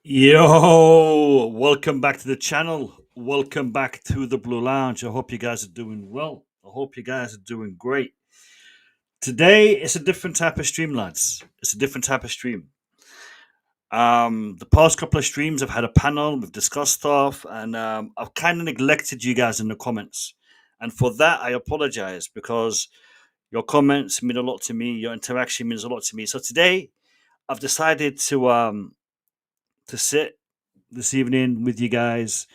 Yo, welcome back to the channel. Welcome back to the Blue Lounge. I hope you guys are doing well. I hope you guys are doing great. Today it's a different type of stream, lads. It's a different type of stream. The past couple of streams I've had a panel, we've discussed stuff, and I've kind of neglected you guys in the comments. And for that I apologize because your comments mean a lot to me, your interaction means a lot to me. So today I've decided to sit this evening with you guys,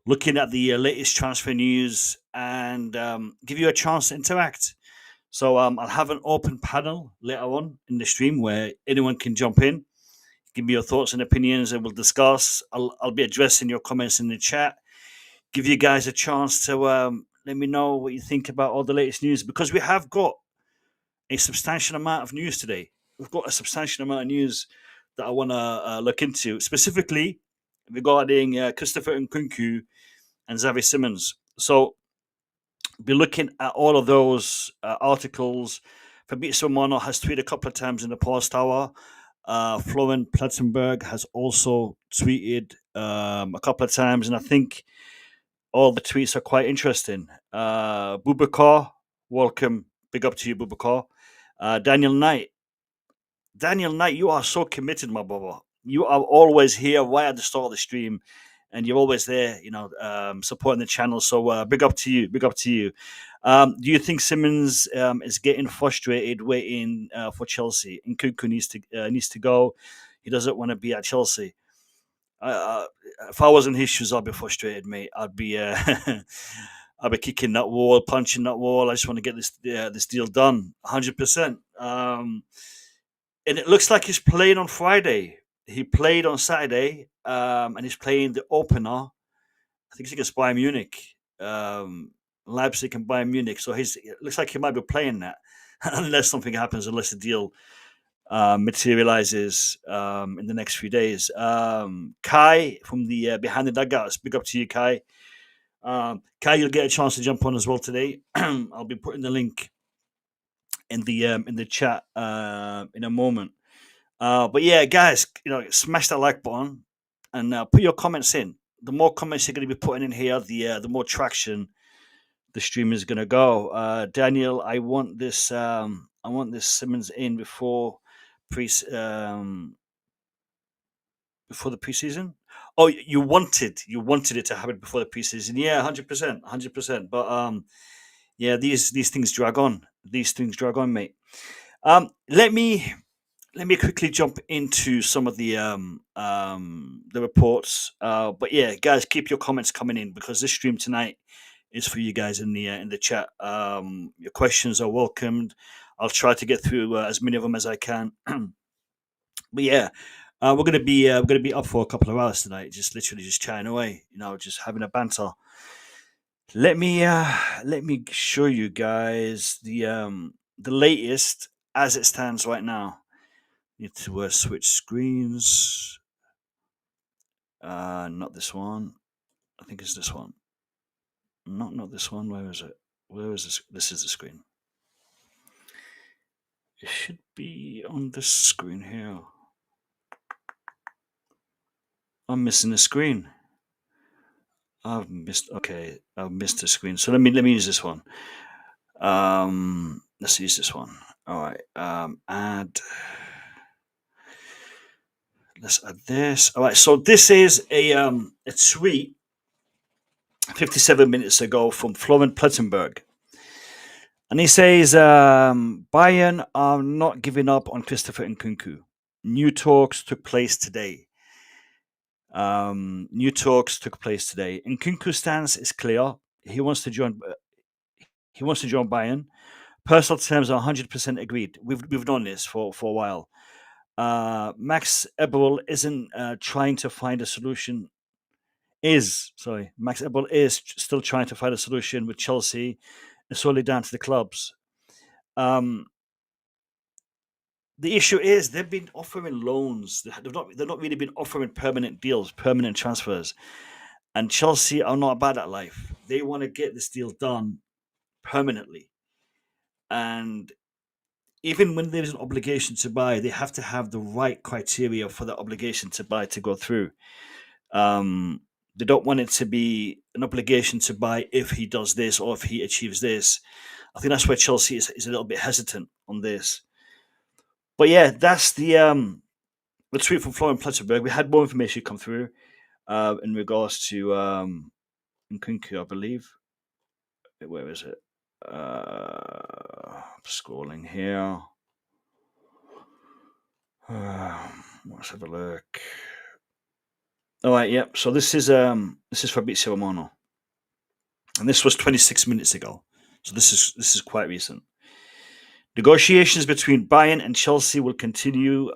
looking at the latest transfer news and give you a chance to interact. So I'll have an open panel later on in the stream where anyone can jump in, give me your thoughts and opinions, and we'll discuss. I'll be addressing your comments in the chat, give you guys a chance to let me know what you think about all the latest news because we have got a substantial amount of news today. We've got a substantial amount of news that I want to look into, specifically regarding Christopher Nkunku and Xavi Simons. So, be looking at all of those articles. Fabrizio Romano has tweeted a couple of times in the past hour. Florian Plettenberg has also tweeted a couple of times, and I think all the tweets are quite interesting. Bubakar, welcome. Big up to you, Bubakar. Daniel Knight, you are so committed, my brother. You are always here right at the start of the stream, and you're always there, supporting the channel. So big up to you. Big up to you. Do you think Simmons is getting frustrated waiting for Chelsea? Nkunku needs to go. He doesn't want to be at Chelsea. If I was in his shoes, I'd be frustrated, mate. I'd be I'd be kicking that wall, punching that wall. I just want to get this deal done, 100%. And it looks like he's playing on Friday. He played on Saturday, and he's playing the opener. I think it's against Bayern Munich, Leipzig and Bayern Munich. So it looks like he might be playing that, unless something happens, unless the deal materializes in the next few days. Kai from the Behind the Dugouts, big up to you, Kai. Kai, you'll get a chance to jump on as well today. I'll be putting the link in the chat in a moment. But yeah, guys, smash that like button and put your comments in. The more comments you're going to be putting in here, the more traction the stream is going to go. Daniel, I want this Simmons in before before the preseason. Oh, you wanted it to happen before the preseason. Yeah, 100%, 100%. But yeah, these things drag on. These things drag on, mate. Let me quickly jump into some of the reports. But yeah, guys, keep your comments coming in because this stream tonight is for you guys in the chat. Your questions are welcomed. I'll try to get through as many of them as I can. But yeah, we're gonna be up for a couple of hours tonight, just literally just chatting away, just having a banter. Let me show you guys the latest as it stands right now. Need to switch screens. Not this one. I think it's this one. Not this one. Where is it? Where is this? This is the screen. It should be on this screen here. I'm missing the screen. I've missed the screen. So let me use this one. Let's use this one. All right. Add. Let's add this. All right. So this is a tweet 57 minutes ago from Florian Plettenberg. And he says, Bayern are not giving up on Christopher Nkunku. New talks took place today. Nkunku's stance is clear. He wants to join Bayern. Personal terms are 100% agreed. We've known this for a while. Max Eberl isn't trying to find a solution. Max Eberl is still trying to find a solution with Chelsea. It's solely down to the clubs. The issue is they've been offering loans. They've not really been offering permanent deals, permanent transfers. And Chelsea are not about that life. They want to get this deal done permanently. And even when there's an obligation to buy, they have to have the right criteria for the obligation to buy to go through. Um, they don't want it to be an obligation to buy if he does this or if he achieves this. I think that's where Chelsea is a little bit hesitant on this. But yeah, that's the tweet from Florian Plettenberg. We had more information come through in regards to Nkunku, I believe. Where is it? Scrolling here. Let's have a look. All right, yeah. So this is Fabrizio Romano, and this was 26 minutes ago. So this is quite recent. Negotiations between Bayern and Chelsea will continue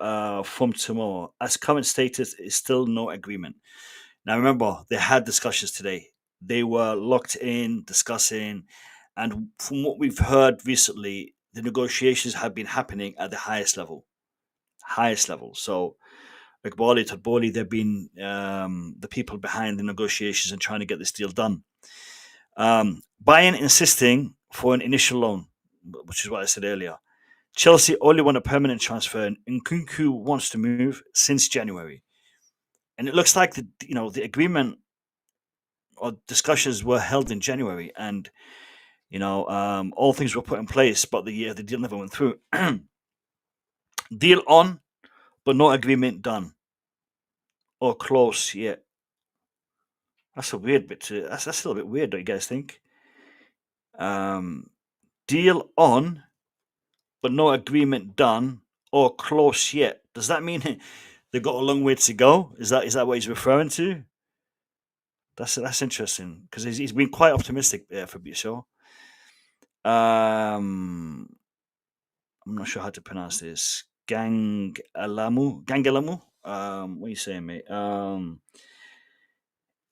from tomorrow, as current status is still no agreement. Now, remember, they had discussions today. They were locked in, discussing, and from what we've heard recently, the negotiations have been happening at the highest level. So, Iqbali, Tadboli, they've been the people behind the negotiations and trying to get this deal done. Bayern insisting for an initial loan, which is what I said earlier. Chelsea only want a permanent transfer, and Nkunku wants to move since January. And it looks like the agreement or discussions were held in January, and all things were put in place, but the deal never went through. Deal on, but no agreement done or close yet. That's a weird bit. That's a little bit weird, don't you guys think? Deal on, but no agreement done or close yet. Does that mean they've got a long way to go? Is that what he's referring to? That's interesting because he's been quite optimistic for Fabrizio. I'm not sure how to pronounce this. Gangalamu. What are you saying, mate?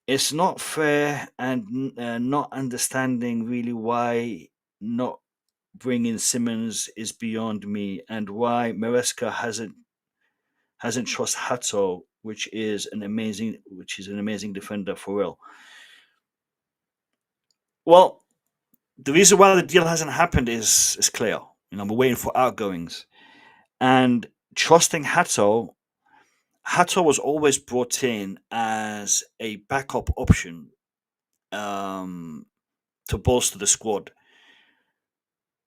It's not fair and not understanding really why not bringing Simmons is beyond me, and why Maresca hasn't trust Hato, which is an amazing defender for real. Well, the reason why the deal hasn't happened is clear. We're waiting for outgoings, and trusting Hato. Hato was always brought in as a backup option to bolster the squad.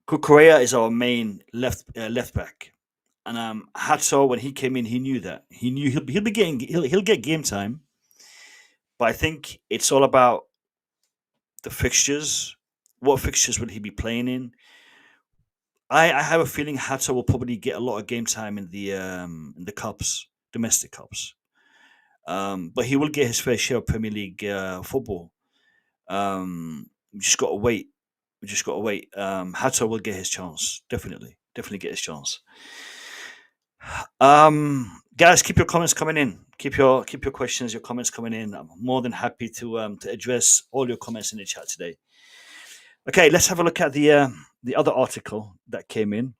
Cucurella is our main left back, and Hato, when he came in, he knew that. He knew he'll get game time, but I think it's all about the fixtures. What fixtures will he be playing in? I have a feeling Hato will probably get a lot of game time in the cups, domestic cups. But he will get his fair share of Premier League football. We just got to wait. Hato will get his chance. Definitely get his chance. Guys, keep your comments coming in. Keep your questions, your comments coming in. I'm more than happy to address all your comments in the chat today. Okay, let's have a look at the other article that came in.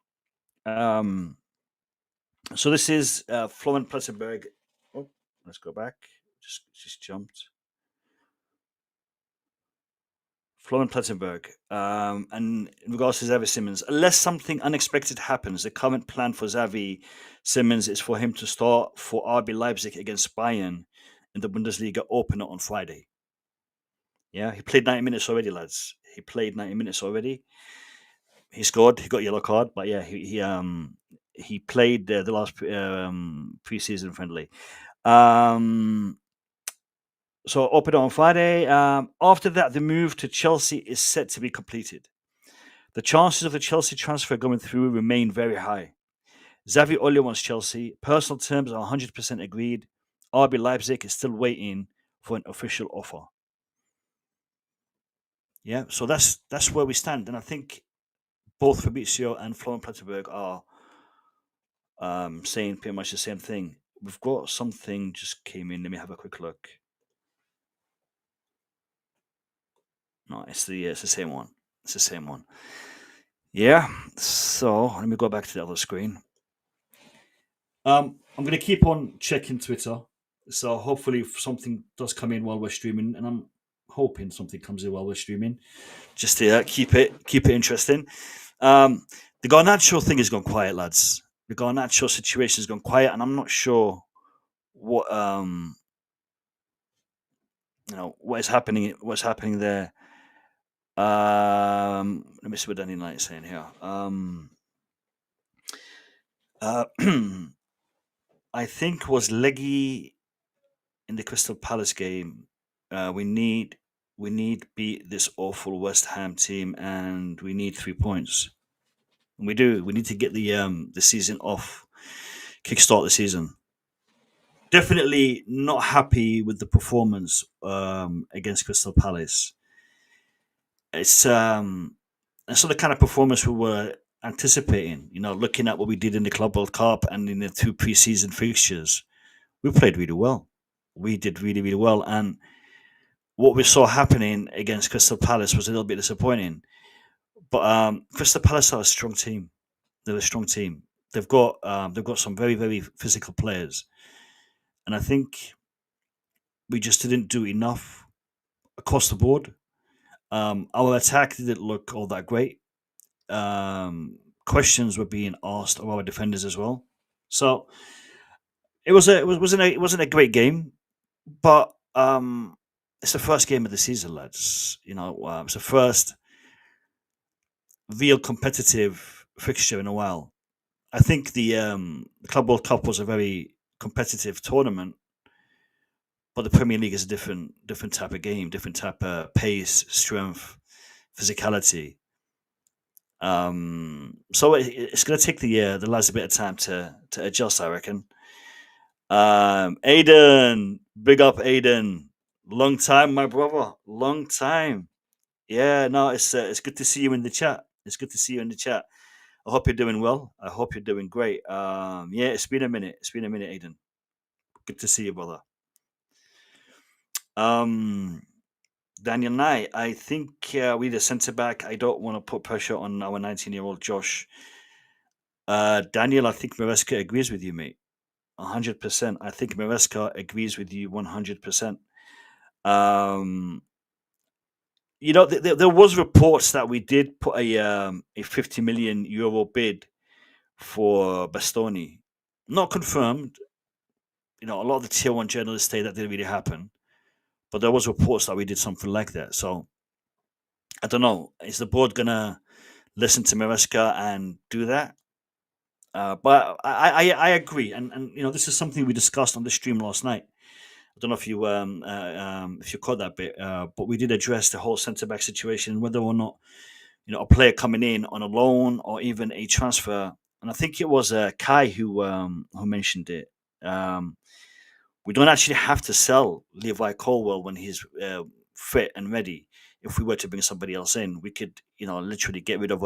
So this is Florian Plettenberg. Oh, let's go back. Just jumped. Florian Plettenberg, and in regards to Xavi Simons, unless something unexpected happens, the current plan for Xavi Simons is for him to start for RB Leipzig against Bayern in the Bundesliga opener on Friday. Yeah, he played 90 minutes already, lads. He played 90 minutes already. He scored. He got a yellow card, but yeah, he played the last preseason friendly. So open on Friday. After that, the move to Chelsea is set to be completed. The chances of the Chelsea transfer going through remain very high. Xavi only wants Chelsea. Personal terms are 100% agreed. RB Leipzig is still waiting for an official offer. Yeah, so that's where we stand, and I think both Fabrizio and Florian Plettenberg are saying pretty much the same thing. We've got something just came in. Let me have a quick look. No, it's the same one. It's the same one. Yeah. So let me go back to the other screen. I'm going to keep on checking Twitter. So hopefully something does come in while we're streaming, and I'm hoping something comes in while we're streaming, just to keep it interesting. The Garnacho thing has gone quiet, lads. The Garnacho situation has gone quiet, and I'm not sure what what is happening. What's happening there? Let me see what Danny Knight is saying here. Uh, I think was Leggy in the Crystal Palace game. We need beat this awful West Ham team, and we need 3 points. And we do. We need to get the season off, kickstart the season. Definitely not happy with the performance against Crystal Palace. It's not the kind of performance we were anticipating. Looking at what we did in the Club World Cup and in the 2 pre-season fixtures, we played really well. We did really, really well, and what we saw happening against Crystal Palace was a little bit disappointing. But Crystal Palace are a strong team. They're a strong team. They've got some very, very physical players, and I think we just didn't do enough across the board. Our attack didn't look all that great. Questions were being asked of our defenders as well. So it wasn't a great game, but it's the first game of the season, lads. It's the first real competitive fixture in a while. I think the Club World Cup was a very competitive tournament, but the Premier League is a different type of game, different type of pace, strength, physicality. So it's going to take the lads a bit of time to adjust, I reckon. Aiden, big up Aiden, long time, my brother, long time. Yeah, no, it's good to see you in the chat. It's good to see you in the chat. I hope you're doing well. I hope you're doing great. Yeah, it's been a minute. It's been a minute, Aiden. Good to see you, brother. Daniel Knight, I think we need a centre back. I don't want to put pressure on our 19-year-old Josh. Daniel, I think Maresca agrees with you, mate. 100%. I think Maresca agrees with you 100%. There was reports that we did put a 50 million euro bid for Bastoni. Not confirmed. A lot of the tier 1 journalists say that didn't really happen. But there was reports that we did something like that. So I don't know. Is the board gonna listen to Maresca and do that? But I agree, and this is something we discussed on the stream last night. I don't know if you caught that bit, but we did address the whole centre back situation, whether or not a player coming in on a loan or even a transfer. And I think it was Kai who mentioned it. We don't actually have to sell Levi Colwell when he's fit and ready. If we were to bring somebody else in, we could, literally get rid of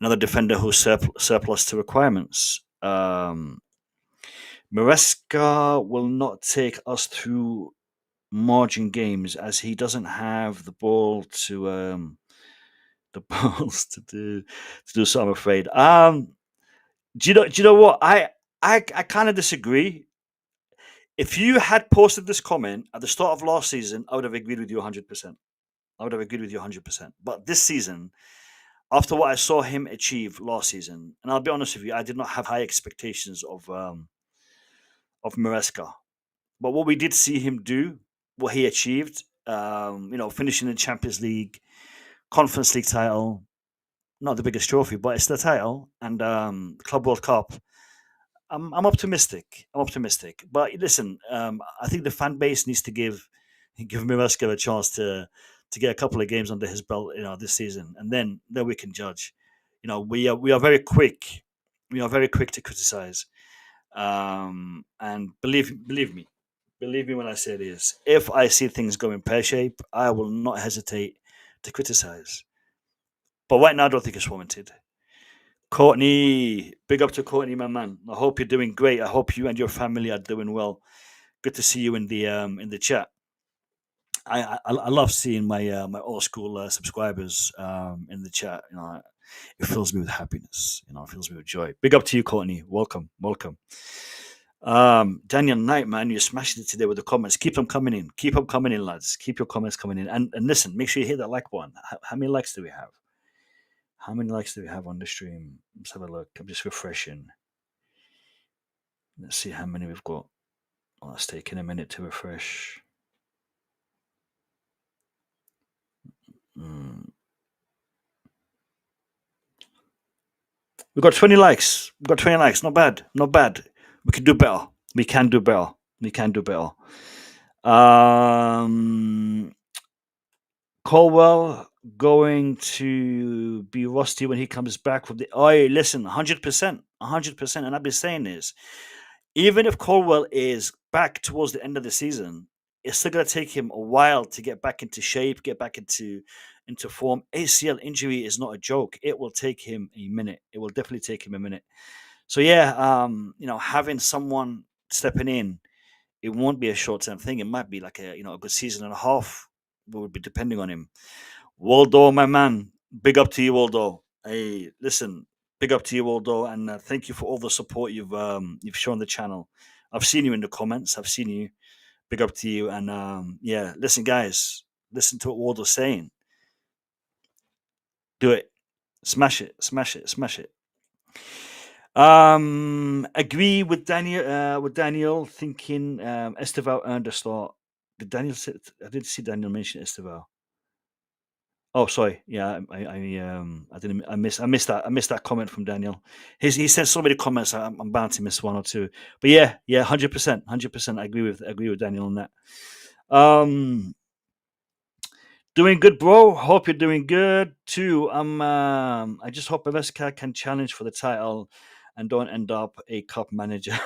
another defender who's surplus to requirements. Maresca will not take us through margin games as he doesn't have the ball to the balls to do so. I'm afraid. Do you know what? I kind of disagree. If you had posted this comment at the start of last season, I would have agreed with you 100%. I would have agreed with you 100%. But this season, after what I saw him achieve last season, and I'll be honest with you, I did not have high expectations of Maresca. But what we did see him do, what he achieved, finishing in Champions League, Conference League title, not the biggest trophy, but it's the title, and Club World Cup. I'm optimistic. But listen, I think the fan base needs to give Maresca a chance to get a couple of games under his belt, this season, and then we can judge. We are very quick. We are very quick to criticize, and believe me when I say this. If I see things going pear shape, I will not hesitate to criticize. But right now, I don't think it's warranted. Courtney, big up to Courtney, my man. I hope you're doing great. I hope you and your family are doing well. Good to see you in the chat. I love seeing my my old school subscribers in the chat. It fills me with happiness. It fills me with joy. Big up to you, Courtney. Welcome. Daniel Knight, man, you're smashing it today with the comments. Keep them coming in. Keep them coming in, lads. Keep your comments coming in. And listen, make sure you hit that like button. How many likes do we have? How many likes do we have on the stream? Let's have a look. I'm just refreshing. Let's see how many we've got. Oh, it's taking a minute to refresh. We've got 20 likes. We've got 20 likes. Not bad. Not bad. We can do better. We can do better. We can do better. Colwell going to be rusty when he comes back from the. Oh, listen, 100%. 100%. And I've been saying this. Even if Colwell is back towards the end of the season, it's still going to take him a while to get back into shape, get back into form. ACL injury is not a joke. It will take him a minute. It will definitely take him a minute. So yeah, having someone stepping in, it won't be a short-term thing. It might be like a good season and a half. We would be depending on him. Waldo, my man, big up to you, Waldo. Hey, listen, big up to you, Waldo, and thank you for all the support you've shown the channel. I've seen you in the comments. I've seen you. Big up to you, and listen, guys, listen to what Waldo's saying. Do it, smash it, smash it, smash it. Agree with Daniel thinking Esteval earned a start. Did Daniel say, I didn't see Daniel mention Esteval. Oh, sorry. Yeah, I didn't. I missed that. I missed that comment from Daniel. He sent so many comments. I'm bound to miss one or two. But yeah, 100%, 100%. I agree with Daniel on that. Doing good, bro. Hope you're doing good too. I just hope Beveska can challenge for the title and don't end up a cup manager.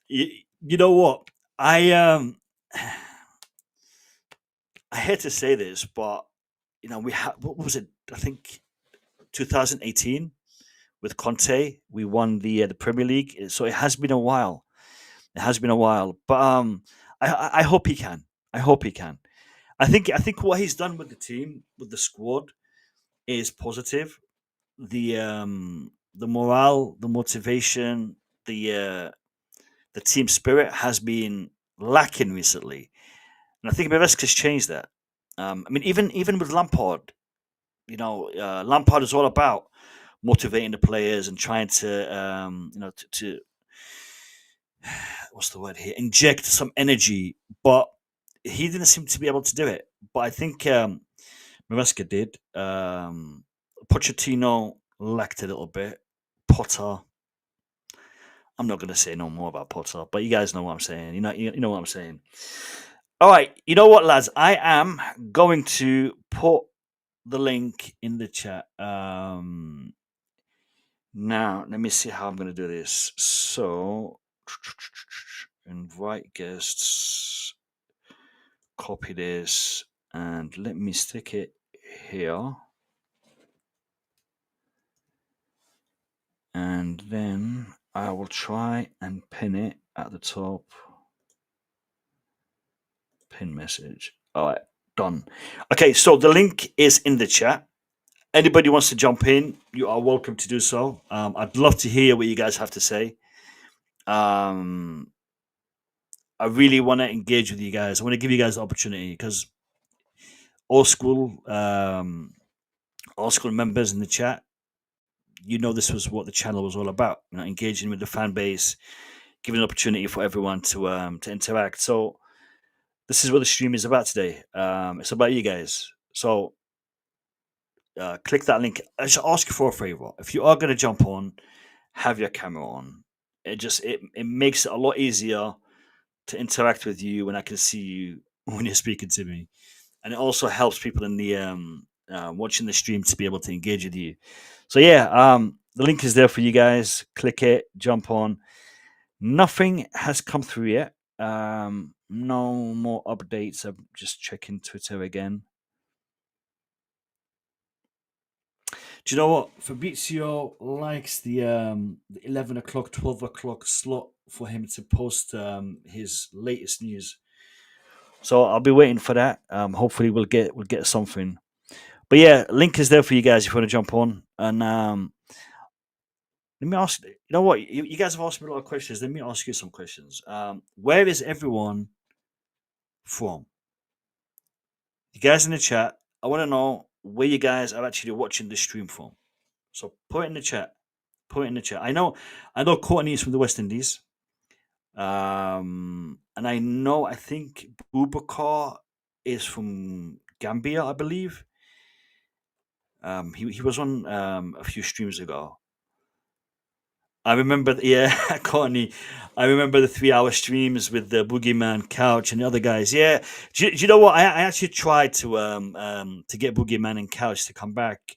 you know what? I hate to say this, but we had, what was it? I think 2018 with Conte, we won the Premier League. So it has been a while. It has been a while, but I hope he can. I hope he can. I think what he's done with the team, with the squad, is positive. The morale, the motivation, the team spirit has been lacking recently, and I think Beveska's changed that. I mean, even with Lampard, Lampard is all about motivating the players and trying to to what's the word here, inject some energy, but he didn't seem to be able to do it. But I think Maresca did. Pochettino lacked a little bit. Potter, I'm not going to say no more about Potter, but you guys know what I'm saying. You know what I'm saying. All right, you know what, lads? I am going to put the link in the chat. Now, let me see how I'm going to do this. So, invite guests, copy this, and let me stick it here. And then I will try and pin it at the top. Pin message. All right, done. Okay, so the link is in the chat. Anybody wants to jump in, you are welcome to do so. I'd love to hear what you guys have to say. I really want to engage with you guys. I want to give you guys the opportunity because all school members in the chat, this was what the channel was all about. Engaging with the fan base, giving an opportunity for everyone to interact. So this is what the stream is about today. It's about you guys. So click that link. I should ask you for a favor. If you are going to jump on, have your camera on. It makes it a lot easier to interact with you when I can see you when you're speaking to me, and it also helps people in the watching the stream to be able to engage with you. So yeah, the link is there for you guys. Click it, jump on. Nothing has come through yet. No more updates. I'm just checking Twitter again. Do you know what? Fabrizio likes the 11 o'clock, 12 o'clock slot for him to post his latest news. So I'll be waiting for that. Hopefully we'll get something. But yeah, link is there for you guys if you want to jump on. And let me ask. You know what? You guys have asked me a lot of questions. Let me ask you some questions. Where is everyone from? You guys in the chat, I want to know where you guys are actually watching the stream from. So put it in the chat. Put it in the chat. I know Courtney is from the West Indies. And I think Boubacar is from Gambia, I believe. He was on a few streams ago. I remember, Courtney. I remember the 3 hour streams with the Boogeyman Couch and the other guys. Yeah, do you know what? I actually tried to get Boogeyman and Couch to come back.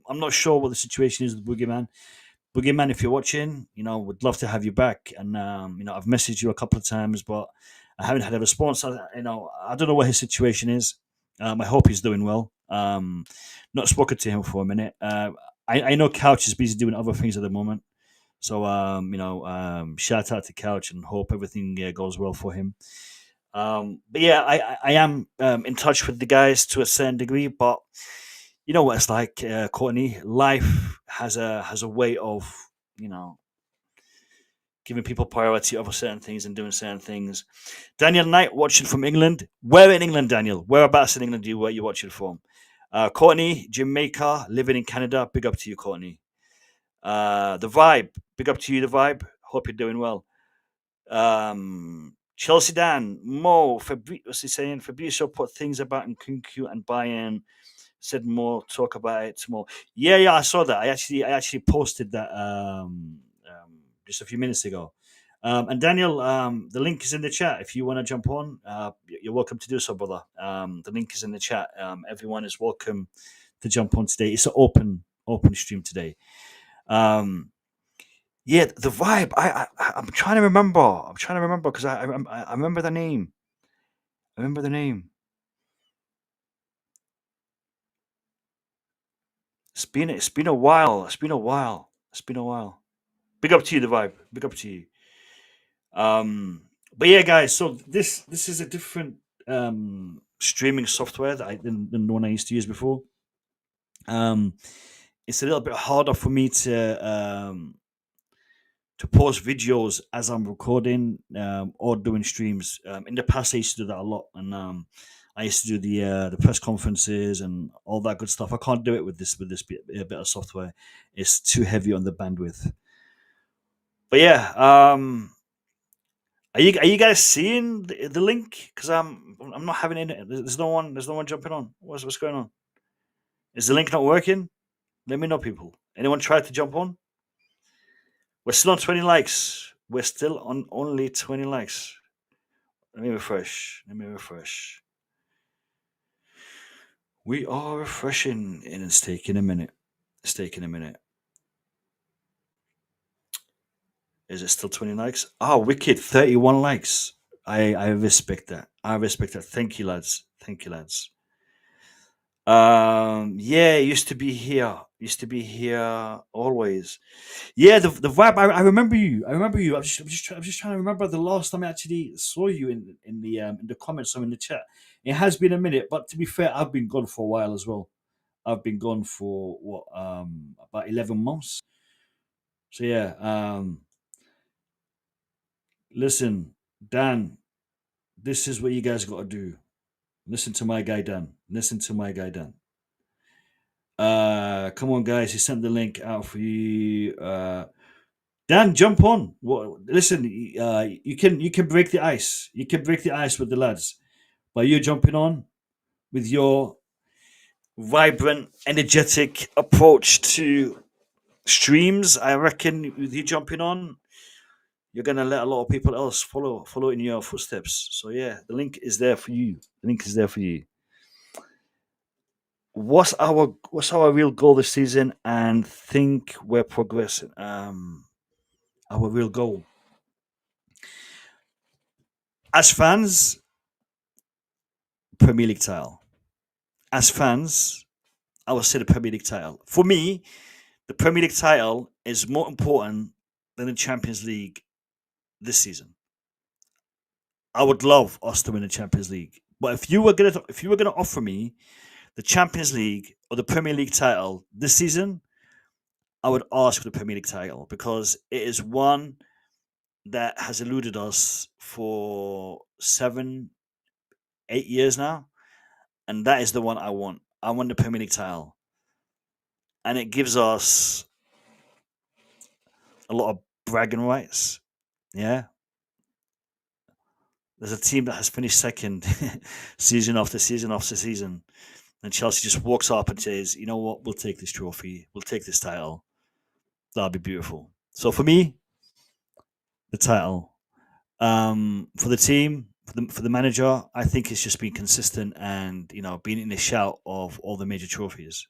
I'm not sure what the situation is with Boogeyman. Boogeyman, if you're watching, would love to have you back. And I've messaged you a couple of times, but I haven't had a response. I don't know what his situation is. I hope he's doing well. Not spoken to him for a minute. I know Couch is busy doing other things at the moment. So shout out to Couch and hope everything goes well for him. But yeah, I am in touch with the guys to a certain degree, but you know what it's like, Courtney. Life has a way of giving people priority over certain things and doing certain things. Daniel Knight watching from England. Where in England, Daniel? Whereabouts in England where you watching from? Courtney, Jamaica, living in Canada. Big up to you, Courtney. The Vibe. Big up to you, The Vibe. Hope you're doing well. Chelsea Dan, Mo, what's he saying? Fabrizio put things about Nkunku and Bayern. Said more, talk about it tomorrow. Yeah, I saw that. I actually posted that just a few minutes ago. And Daniel, the link is in the chat. If you want to jump on, you're welcome to do so, brother. The link is in the chat. Everyone is welcome to jump on today. It's an open stream today. Yeah, the Vibe. I'm trying to remember. Because I remember the name. It's been a while. Big up to you, The Vibe. Big up to you. But yeah, guys. So this is a different streaming software than the one I used to use before. It's a little bit harder for me to post videos as I'm recording or doing streams. In the past, I used to do that a lot, and I used to do the press conferences and all that good stuff. I can't do it with this bit of software. It's too heavy on the bandwidth. But yeah, are you guys seeing the link? Because I'm not having any. There's no one jumping on. What's going on? Is the link not working? Let me know, people. Anyone tried to jump on? We're still on 20 likes. We're still on only 20 likes. Let me refresh. We are refreshing, and it's taking a minute. Is it still 20 likes? Oh, wicked. 31 likes. I respect that. Thank you, lads. Yeah, it used to be here. Always. Yeah, the Vibe. I remember you. I'm just trying to remember the last time I actually saw you in the comments or in the chat. It has been a minute, but to be fair, I've been gone for a while as well. I've been gone for about 11 months. So yeah, listen, Dan, this is what you guys got to do. Listen to my guy Dan. Come on, guys. He sent the link out for you. Dan, jump on. Listen, you can break the ice. You can break the ice with the lads by you jumping on with your vibrant, energetic approach to streams. I reckon with you jumping on, you're gonna let a lot of people else follow in your footsteps. So yeah, the link is there for you. What's our real goal this season? And think we're progressing. Our real goal as fans, Premier League title. As fans, I would say the Premier League title. For me, the Premier League title is more important than the Champions League this season. I would love us to win the Champions League, but if you were gonna offer me the Champions League or the Premier League title this season, I would ask for the Premier League title because it is one that has eluded us for 7-8 years now, and that is the one I want. I want the Premier League title, and it gives us a lot of bragging rights. Yeah, there's a team that has finished second season after season after season, and Chelsea just walks up and says, "You know what? We'll take this trophy. We'll take this title. That'll be beautiful." So for me, the title. For the team, for the manager, I think it's just been consistent and being in the shout of all the major trophies.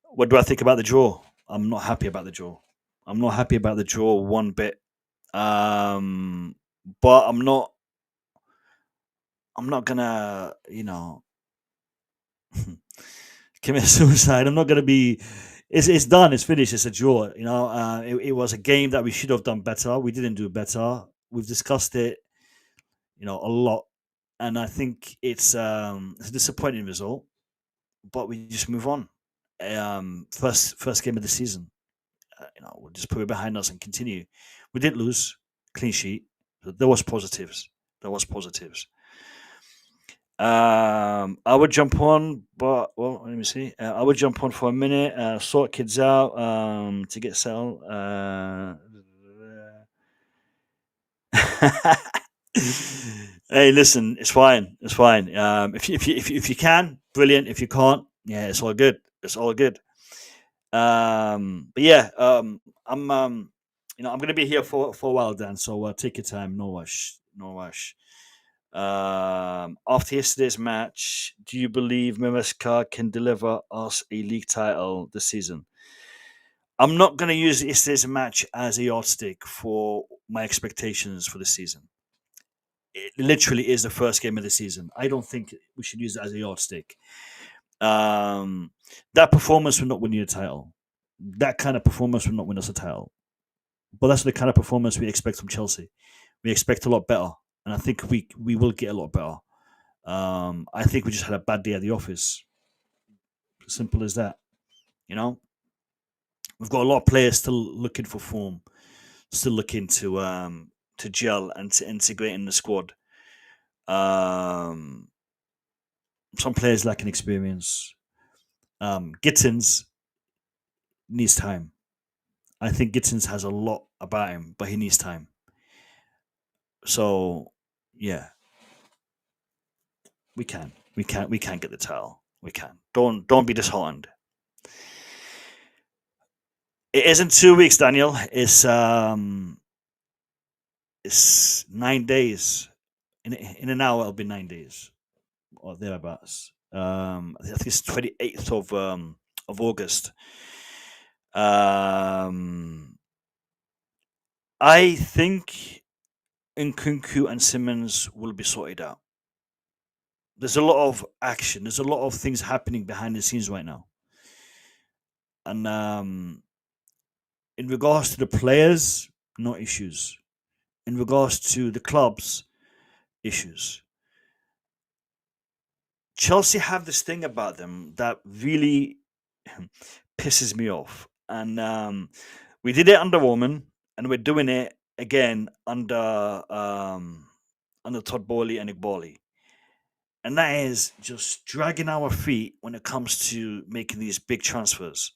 What do I think about the draw? I'm not happy about the draw. I'm not happy about the draw one bit. But I'm not. I'm not gonna, commit suicide. I'm not gonna be. It's done. It's finished. It's a draw. It was a game that we should have done better. We didn't do better. We've discussed it, a lot, and I think it's a disappointing result. But we just move on. First game of the season. We'll just put it behind us and continue. We didn't lose, clean sheet. So there was positives. I would jump on, but let me see. I would jump on for a minute, sort kids out, to get settled. Hey, listen, it's fine. It's fine. If you can, brilliant. If you can't, yeah, it's all good. It's all good. But yeah, I'm gonna be here for a while, Dan. So take your time. No rush. No rush. After yesterday's match, do you believe Maresca can deliver us a league title this season? I'm not going to use yesterday's match as a yardstick for my expectations for the season. It literally is the first game of the season. I don't think we should use it as a yardstick. That performance will not win you a title. That kind of performance will not win us a title. But that's the kind of performance we expect from Chelsea. We expect a lot better. And I think we will get a lot better. I think we just had a bad day at the office. Simple as that. We've got a lot of players still looking for form, still looking to gel and to integrate in the squad. Some players lacking experience. Gittins needs time. I think Gittins has a lot about him, but he needs time. So, yeah, we can get the title. We can. Don't be disheartened. It isn't 2 weeks, Daniel. It's 9 days. In an hour, it'll be 9 days or thereabouts. I think it's 28th of August. I think Nkunku and Simmons will be sorted out. There's a lot of action. There's a lot of things happening behind the scenes right now. And in regards to the players, no issues. In regards to the clubs, issues. Chelsea have this thing about them that really pisses me off. And we did it under Roman, and we're doing it again under Todd Bowley and Iqbali. And that is just dragging our feet when it comes to making these big transfers.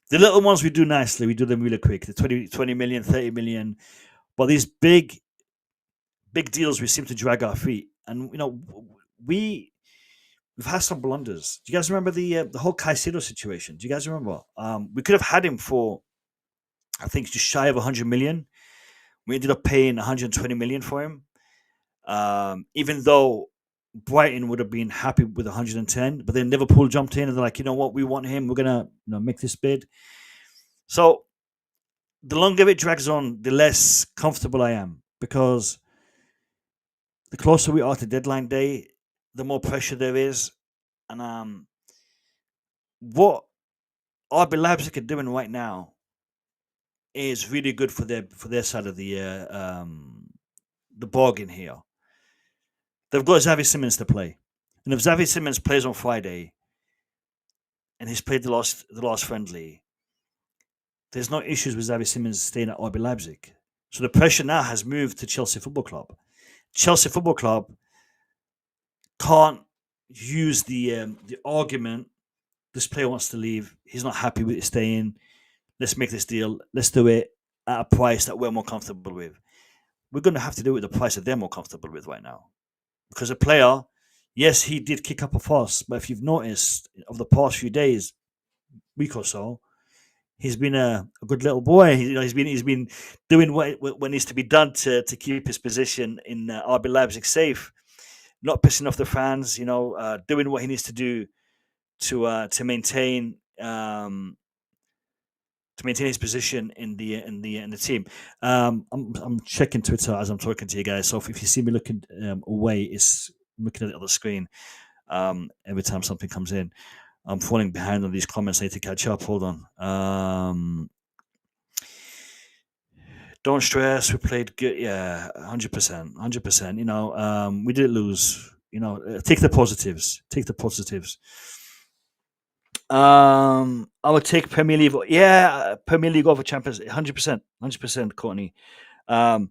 The little ones we do nicely, we do them really quick. The 20 million, 30 million. But these big deals, we seem to drag our feet. And, we've had some blunders. Do you guys remember the whole Caicedo situation? Do you guys remember? We could have had him for, I think, just shy of 100 million. We ended up paying 120 million for him. Even though Brighton would have been happy with 110, but then Liverpool jumped in and they're like, you know what, we want him. We're gonna make this bid. So the longer it drags on, the less comfortable I am, because the closer we are to deadline day, the more pressure there is. And what RB Leipzig are doing right now is really good for their side of the bargain here. They've got Xavi Simons to play, and if Xavi Simons plays on Friday, and he's played the last friendly, there's no issues with Xavi Simons staying at RB Leipzig. So the pressure now has moved to Chelsea Football Club. Chelsea Football Club can't use the argument. This player wants to leave. He's not happy with it staying. Let's make this deal. Let's do it at a price that we're more comfortable with. We're going to have to do it at the price that they're more comfortable with right now. Because a player, yes, he did kick up a fuss, but if you've noticed over the past few days, week or so, he's been a good little boy. He's been doing what needs to be done to keep his position in RB Leipzig safe, not pissing off the fans. Doing what he needs to do to maintain his position in the team. I'm checking Twitter as I'm talking to you guys. So if you see me looking away, I'm looking at the other screen. Every time something comes in, I'm falling behind on these comments. I need to catch up. Hold on. Don't stress. We played good. Yeah, 100%, 100%. We did lose. Take the positives. Take the positives. I would take Premier League. Yeah, Premier League over Champions. 100%, 100%, Courtney. Right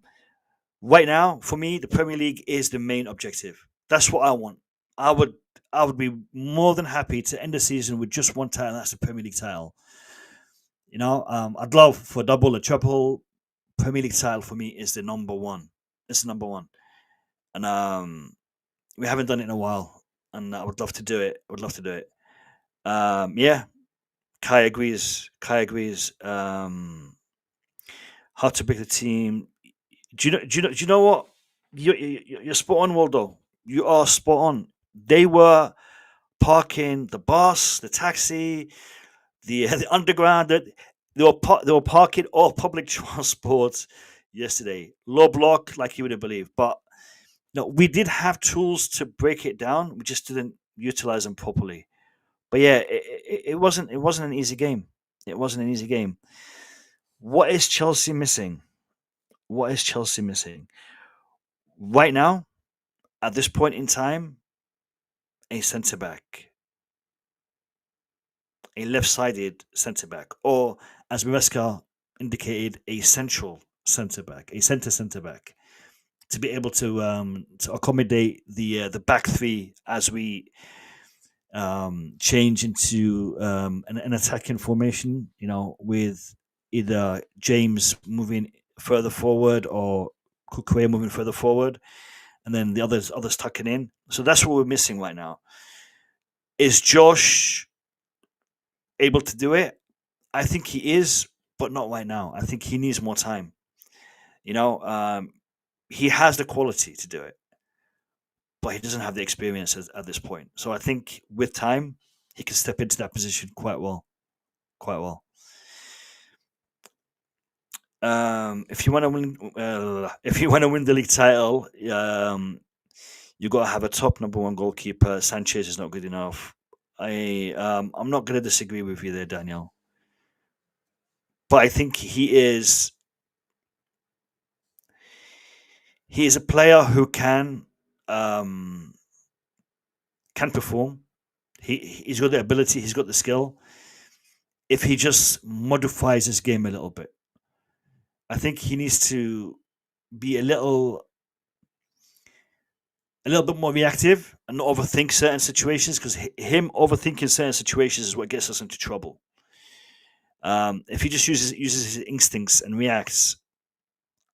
now, for me, the Premier League is the main objective. That's what I want. I would be more than happy to end the season with just one title. That's the Premier League title. I'd love for a double, a triple. Premier League title for me is the number one. It's the number one, and we haven't done it in a while, and I would love to do it. Yeah, Kai agrees. How to pick the team? Do you know what? You're spot on, Waldo. You are spot on. They were parking the bus, the taxi, the underground. They were parking all public transport yesterday. Low block, like you would have believed. But no, we did have tools to break it down. We just didn't utilize them properly. But yeah, it wasn't an easy game. It wasn't an easy game. What is Chelsea missing? What is Chelsea missing? Right now, at this point in time, a centre back, a left-sided centre back, or as Maresca indicated, a central centre back, a centre back, to be able to accommodate the back three as we change into an attacking formation. With either James moving further forward or Kukurea moving further forward, and then the others tucking in. So that's what we're missing right now. Is Josh able to do it? I think he is, but not right now. I think he needs more time. He has the quality to do it, but he doesn't have the experience at this point. So I think with time, he can step into that position quite well. If you want to win the league title, you got to have a top number one goalkeeper. Sanchez is not good enough. I'm not going to disagree with you there, Daniel. But I think he is a player who can perform. He's got the ability. He's got the skill. If he just modifies his game a little bit, I think he needs to be a little bit more reactive and not overthink certain situations, because him overthinking certain situations is what gets us into trouble. If he just uses his instincts and reacts,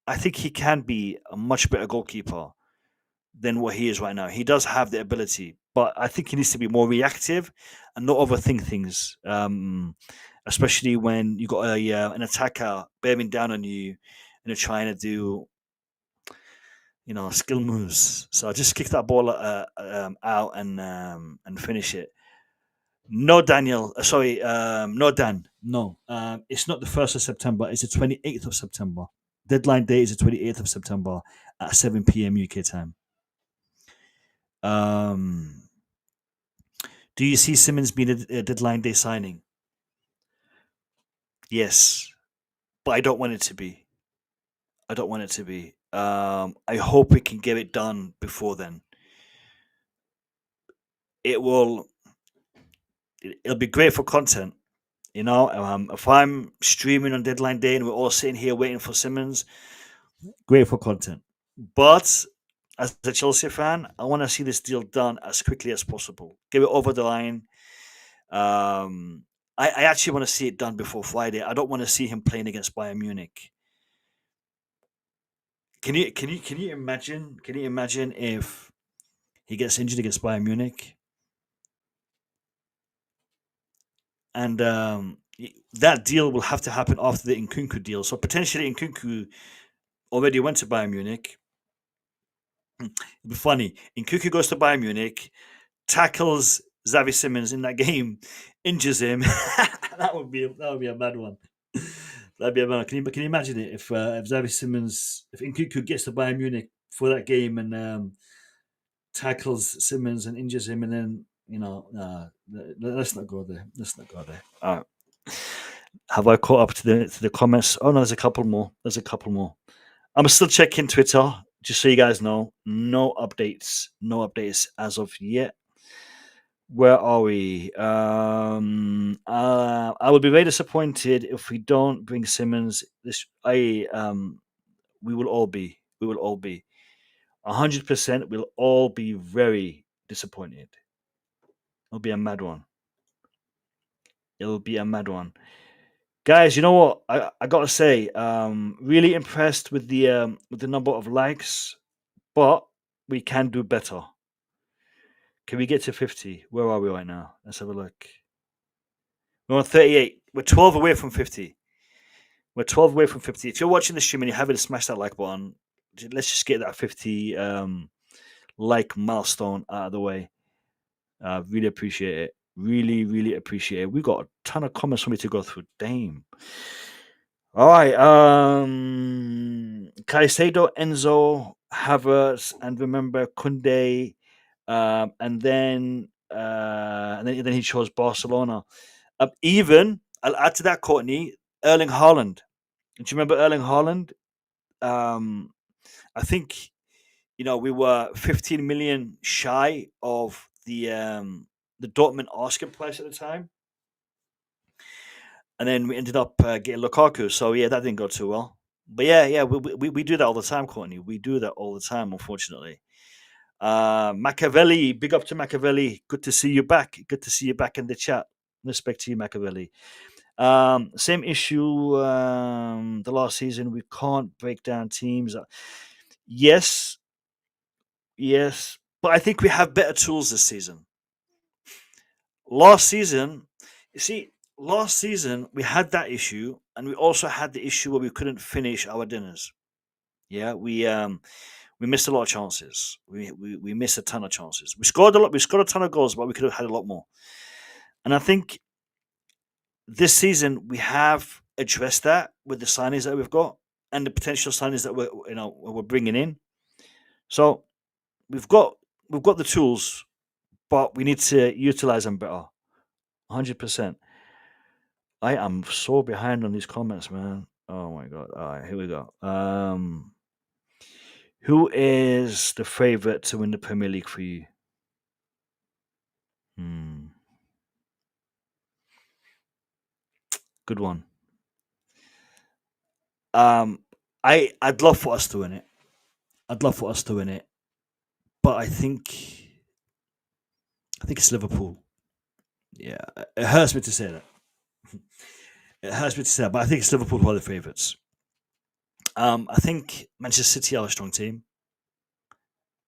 I think he can be a much better goalkeeper than what he is right now. He does have the ability, but I think he needs to be more reactive and not overthink things. Especially when you got an attacker bearing down on you and you're trying to do skill moves. So just kick that ball out and finish it. No, Daniel. Sorry, no, Dan. No, it's not the 1st of September. It's the 28th of September. Deadline day is the 28th of September at 7 p.m. UK time. Do you see Simmons being a deadline day signing? Yes, but I don't want it to be. I hope we can get it done before then. It'll be great for content. If I'm streaming on deadline day and we're all sitting here waiting for Simmons, great for content. But as a Chelsea fan, I want to see this deal done as quickly as possible. Get it over the line. I actually want to see it done before Friday. I don't want to see him playing against Bayern Munich. Can you imagine? Can you imagine if he gets injured against Bayern Munich and that deal will have to happen after the Nkunku deal. So potentially Nkunku already went to Bayern Munich. It'd be funny. Nkunku goes to Bayern Munich, tackles Xavi Simons in that game, injures him. That would be a mad one. That'd be a mad one. Can you imagine it if Xavi Simons, if Nkunku gets to Bayern Munich for that game and tackles Simmons and injures him, and then let's not go there. Let's not go there. All right. Have I caught up to the comments? Oh no, there's a couple more. I'm still checking Twitter, just so you guys know. No updates as of yet. Where are we? I would be very disappointed if we don't bring Simmons. We will all be. 100%. We'll all be very disappointed. It'll be a mad one. Guys, you know what? I gotta say, really impressed with the number of likes, but we can do better. Can we get to 50? Where are we right now? Let's have a look. We're on 38. We're 12 away from 50. If you're watching the stream and you haven't smashed that like button, let's just get that 50 like milestone out of the way. Really appreciate it. Really appreciate it. We got a ton of comments for me to go through. Damn. All right. Caicedo, Enzo, Havertz, and remember Kunde, and then he chose Barcelona. Even I'll add to that, Courtney, Erling Haaland. Do you remember Erling Haaland? I think we were 15 million shy of the Dortmund asking price at the time. And then we ended up getting Lukaku. So, yeah, that didn't go too well. But, yeah, we do that all the time, Courtney. We do that all the time, unfortunately. Machiavelli, big up to Machiavelli. Good to see you back. Good to see you back in the chat. Respect to you, Machiavelli. Same issue the last season. We can't break down teams. Yes. But I think we have better tools this season. Last season, we had that issue, and we also had the issue where we couldn't finish our dinners. Yeah, we missed a lot of chances. We missed a ton of chances. We scored a lot. We scored a ton of goals, but we could have had a lot more. And I think this season we have addressed that with the signings that we've got and the potential signings that we're bringing in. So we've got the tools, but we need to utilize them better. 100%. I am so behind on these comments, man. Oh my god. All right, here we go. Who is the favorite to win the Premier League for you? Good one. I'd love for us to win it. But I think it's Liverpool. Yeah, it hurts me to say that. But I think it's Liverpool who are the favourites. I think Manchester City are a strong team,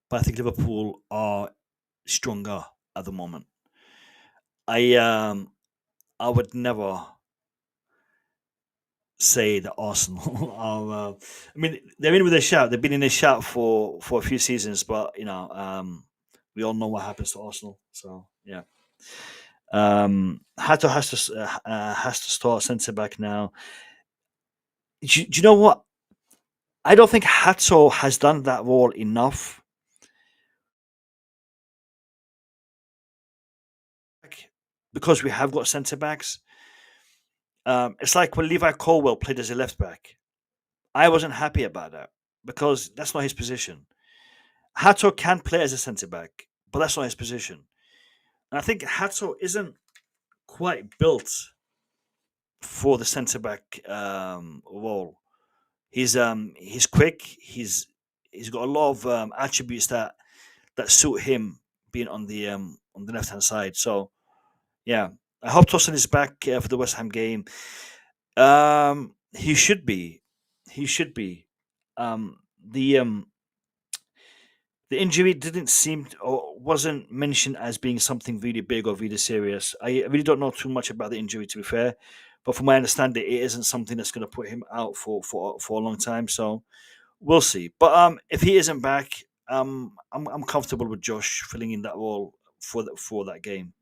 but I think Liverpool are stronger at the moment. I would never say that Arsenal are. I mean, they're in with a shout. They've been in a shout for a few seasons, but we all know what happens to Arsenal. So yeah. Hato has to start centre back now. Do you know what? I don't think Hato has done that role enough. Because we have got centre backs. It's like when Levi Colwill played as a left back. I wasn't happy about that because that's not his position. Hato can play as a centre back, but that's not his position. And I think Hato isn't quite built for the centre back role. He's quick. He's he's got a lot of attributes that suit him being on the left hand side. So yeah, I hope Tosin is back for the West Ham game. He should be. He should be. Um, the um, the injury didn't seem or wasn't mentioned as being something really big or really serious. I really don't know too much about the injury, to be fair, but from my understanding, it isn't something that's going to put him out for a long time. So we'll see. But if he isn't back, I'm comfortable with Josh filling in that role for that game.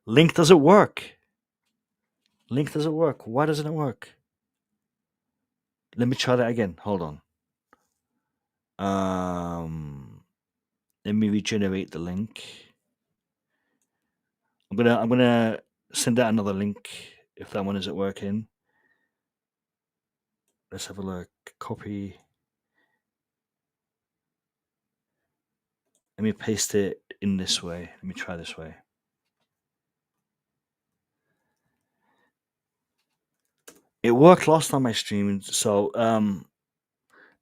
Link doesn't work. Link doesn't work. Why doesn't it work? Let me try that again. Hold on. Let me regenerate the link. I'm gonna send out another link if that one isn't working. Let's have a look. Copy. Let me paste it in this way. Let me try this way. It worked last time I streamed, so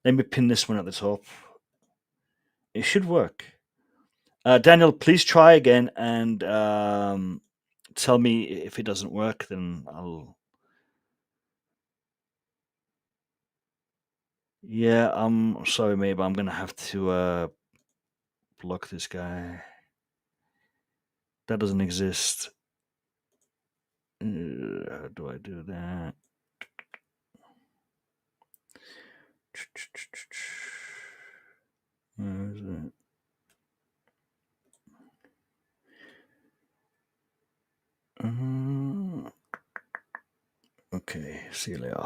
let me pin this one at the top. It should work. Daniel, please try again and tell me if it doesn't work. Then I'll. Yeah, I'm sorry, mate, but I'm gonna have to block this guy. That doesn't exist. How do I do that? Where is it? Okay, see you later.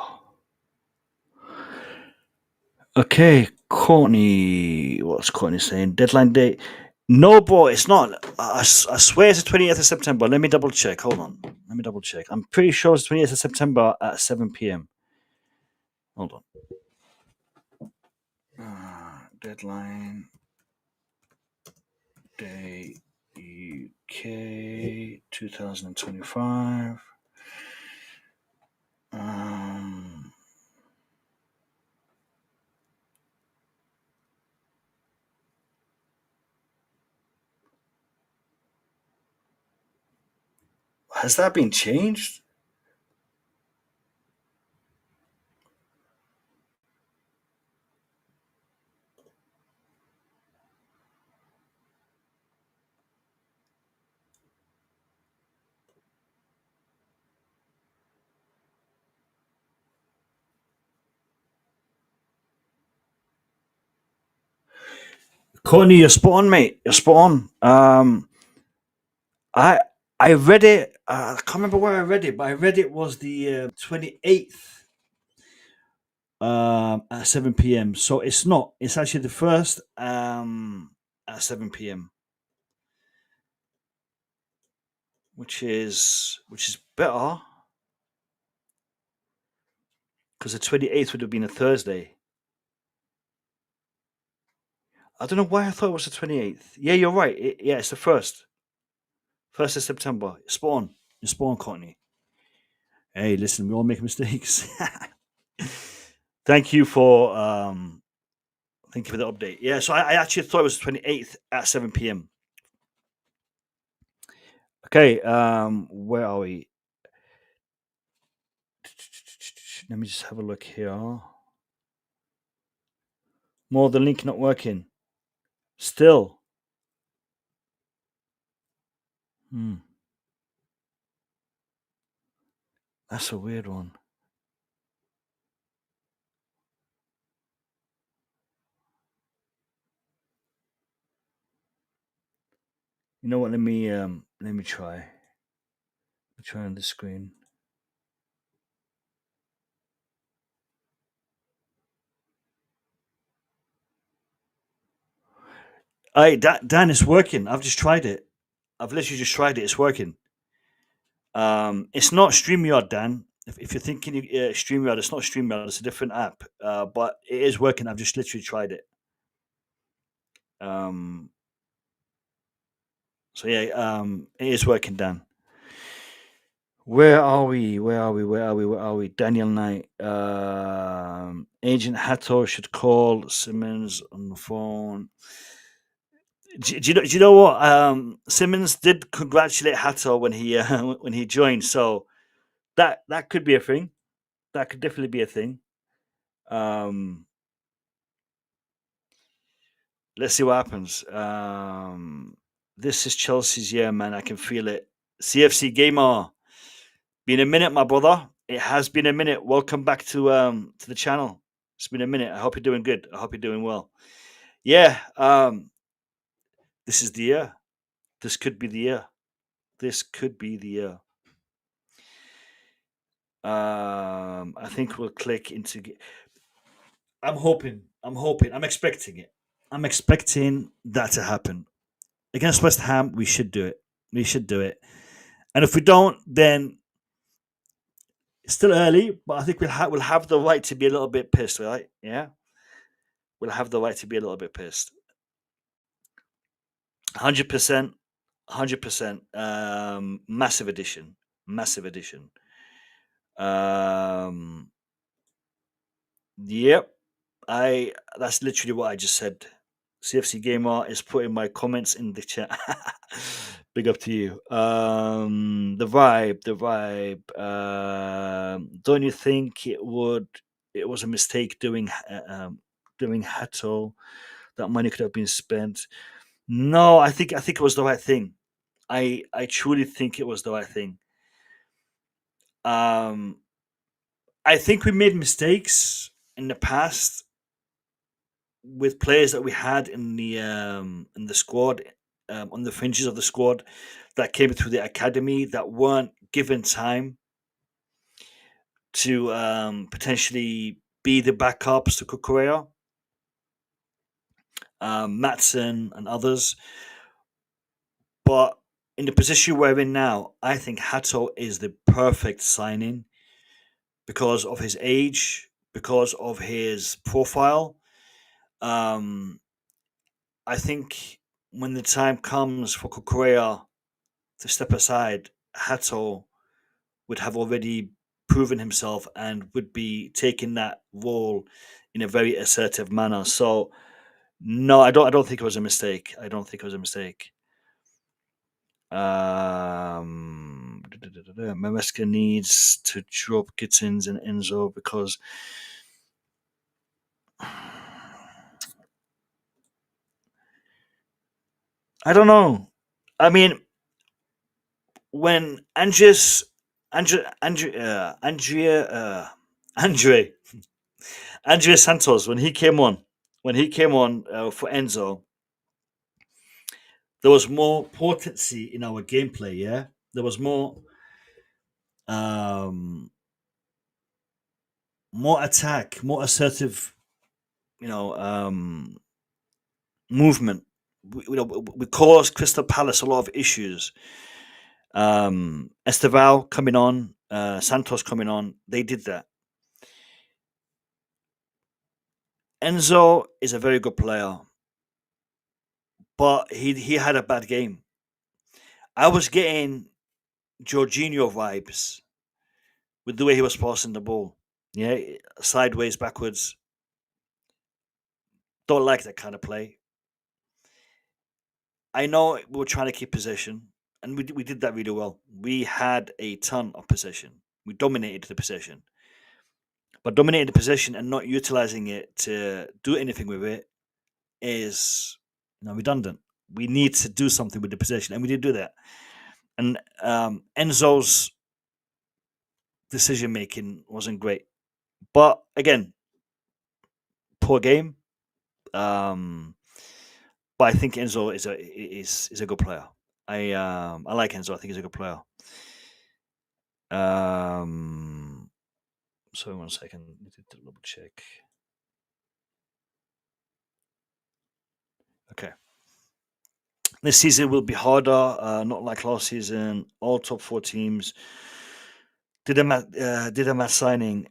Okay, Courtney. What's Courtney saying? Deadline date? No, bro, it's not. I swear it's the 20th of September. Let me double check. Hold on. Let me double check. I'm pretty sure it's 20th of September at 7 p.m. Hold on. Deadline day UK 2025. Has that been changed? Courtney, you're spot on, mate. You're spot on. I read it. I can't remember where I read it, but I read it was the 28th at 7 p.m. So it's not. It's actually the first at 7 p.m. which is better because the 28th would have been a Thursday. I don't know why I thought it was the 28th. Yeah, you're right. Yeah, it's the first. 1st of September. Spot on. You're spot on, Courtney. Hey, listen, we all make mistakes. Thank you for the update. Yeah, so I actually thought it was the 28th at 7 p.m. Okay, where are we? Let me just have a look here. More the link not working. Still. That's a weird one. You know what? Let me try. I'll try on the screen. Dan, it's working. I've just tried it. I've literally just tried it. It's working. It's not StreamYard, Dan. If you're thinking StreamYard, it's not StreamYard. It's a different app. But it is working. I've just literally tried it. So yeah, it is working, Dan. Where are we? Where are we? Daniel Knight. Agent Hato should call Simmons on the phone. Do you know what? Simmons did congratulate Hato when he when he joined, so that could be a thing. That could definitely be a thing. Um, let's see what happens. This is Chelsea's year, man. I can feel it. CFC Gamer. Been a minute, my brother. It has been a minute. Welcome back to the channel. It's been a minute. I hope you're doing good. I hope you're doing well. Yeah. This is the year. This could be the year. This could be the year. I think we'll click into. I'm hoping. I'm hoping. I'm expecting it. I'm expecting that to happen against West Ham. We should do it. We should do it. And if we don't, then it's still early. But I think we'll have the right to be a little bit pissed, right? Yeah, we'll have the right to be a little bit pissed. 100%, 100%. Massive addition. Massive addition. Yep. That's literally what I just said. CFC Gamer is putting my comments in the chat. Big up to you. The vibe. Don't you think it was a mistake doing Hato? That money could have been spent. No, I think it was the right thing. I truly think it was the right thing. I think we made mistakes in the past with players that we had in the squad, on the fringes of the squad, that came through the academy that weren't given time to potentially be the backups to Kukurea, Matson, and others. But in the position we're in now, I think Hato is the perfect signing because of his age, because of his profile. I think when the time comes for Kukurea to step aside, Hato would have already proven himself and would be taking that role in a very assertive manner. So no, I don't think it was a mistake. I don't think it was a mistake. Maresca needs to drop Gittins and Enzo because I don't know. I mean, when Andre Andrea Santos, when he came on for Enzo, there was more potency in our gameplay. Yeah, there was um, more attack, more assertive. You know, movement. We caused Crystal Palace a lot of issues. Esteval coming on, Santos coming on, they did that. Enzo is a very good player, but he had a bad game. I was getting Jorginho vibes with the way he was passing the ball. Yeah, sideways, backwards. Don't like that kind of play. I know we were trying to keep possession, and we did that really well. We had a ton of possession. We dominated the possession. But dominating the possession and not utilizing it to do anything with it is redundant. We need to do something with the possession, and we did do that. And Enzo's decision making wasn't great. But again, poor game. But I think Enzo is a good player. I like Enzo. I think he's a good player. Sorry, 1 second. Need to double check. Okay. This season will be harder, not like last season. All top 4 teams did a mass signing.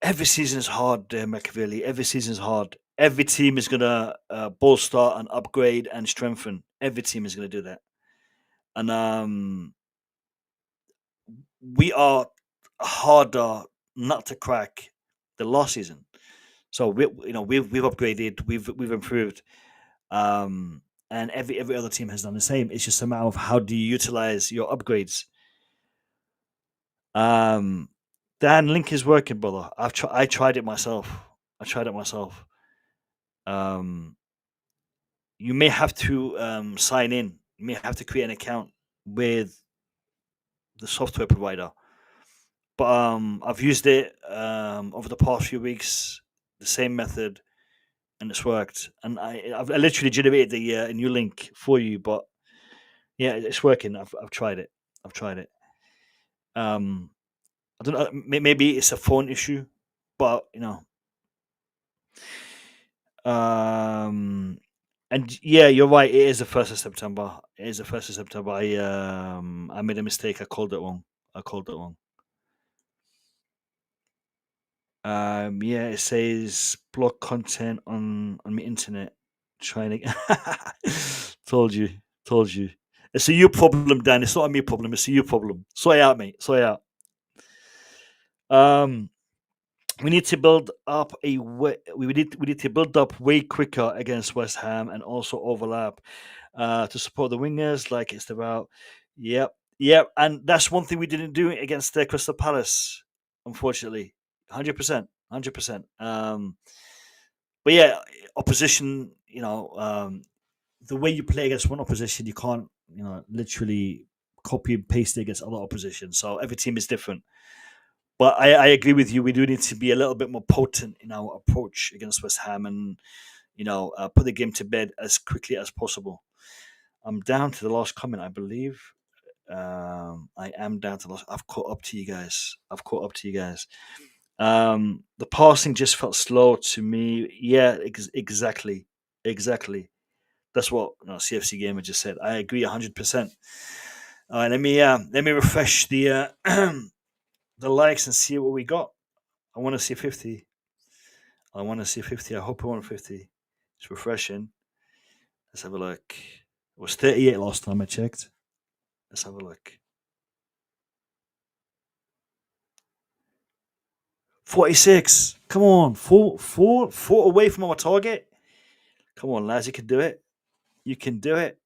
Every season is hard, Machiavelli. Every season is hard. Every team is gonna bolster and upgrade and strengthen. Every team is gonna do that, and we are harder not to crack than last season. So we've upgraded, we've improved, and every other team has done the same. It's just a matter of how do you utilize your upgrades. Dan, link is working, brother. I tried it myself. Um, you may have to sign in. You may have to create an account with the software provider. But I've used it over the past few weeks, the same method, and it's worked. And I literally generated a new link for you, but yeah, it's working. I've tried it. Um, I don't know. Maybe it's a phone issue, but and yeah, you're right. It is the 1st of September. I made a mistake. I called it wrong. Yeah, it says block content on my internet. Trying to told you, told you. It's a you problem, Dan. It's not a me problem. It's a you problem. Sort it out, mate. Sort it out. We need to build up we need to build up way quicker against West Ham and also overlap to support the wingers like it's about. Yep, and that's one thing we didn't do against Crystal Palace, unfortunately. 100%, 100%. But yeah, opposition. The way you play against one opposition, you can't literally copy and paste it against other opposition. So every team is different. But I agree with you. We do need to be a little bit more potent in our approach against West Ham and, put the game to bed as quickly as possible. I'm down to the last comment, I believe. I am down to the last. I've caught up to you guys. The passing just felt slow to me. Yeah, exactly. That's what CFC Gamer just said. I agree 100%. All right, let me refresh the the likes and see what we got. I want to see 50. I hope I want 50. It's refreshing. Let's have a look. It was 38 last time I checked. Let's have a look. 46. Come on. Four away from our target. Come on, lads. You can do it. You can do it.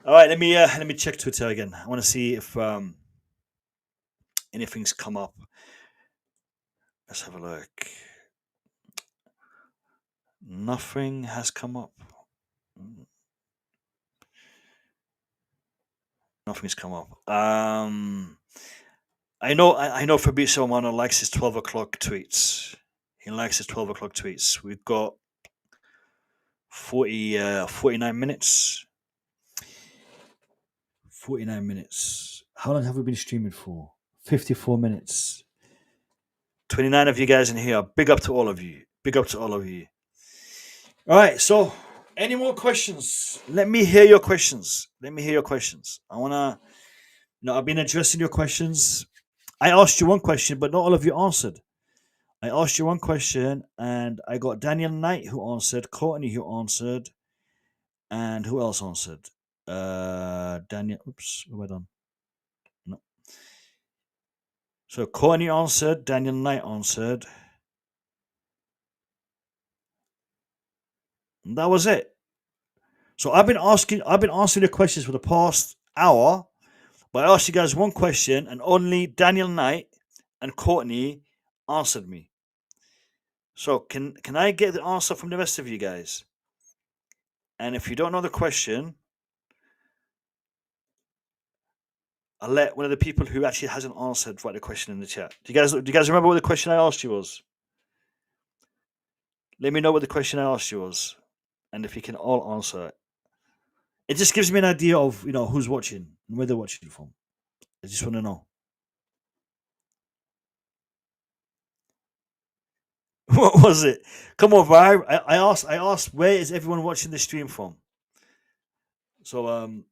All right, let me check Twitter again. I want to see if anything's come up. Let's have a look. Nothing has come up. Nothing's come up. I know Fabrizio Romano likes his 12 o'clock tweets. He likes his 12 o'clock tweets. We've got 49 minutes. 49 minutes. How long have we been streaming for? 54 minutes. 29 of you guys in here. Big up to all of you. All right, so any more questions? Let me hear your questions. I want to, I've been addressing your questions. I asked you one question, but not all of you answered. I asked you one question, and I got Daniel Knight who answered, Courtney who answered, and who else answered? Daniel. Oops, what have I done? No. So Courtney answered, Daniel Knight answered. And that was it. So I've been answering the questions for the past hour, but I asked you guys one question, and only Daniel Knight and Courtney answered me. So can I get the answer from the rest of you guys? And if you don't know the question, I'll let one of the people who actually hasn't answered write the question in the chat. Do you guys remember what the question I asked you was? Let me know what the question I asked you was, and if you can all answer it. It just gives me an idea of who's watching and where they're watching from. I just want to know. What was it? Come on, Vibe. I asked where is everyone watching the stream from? So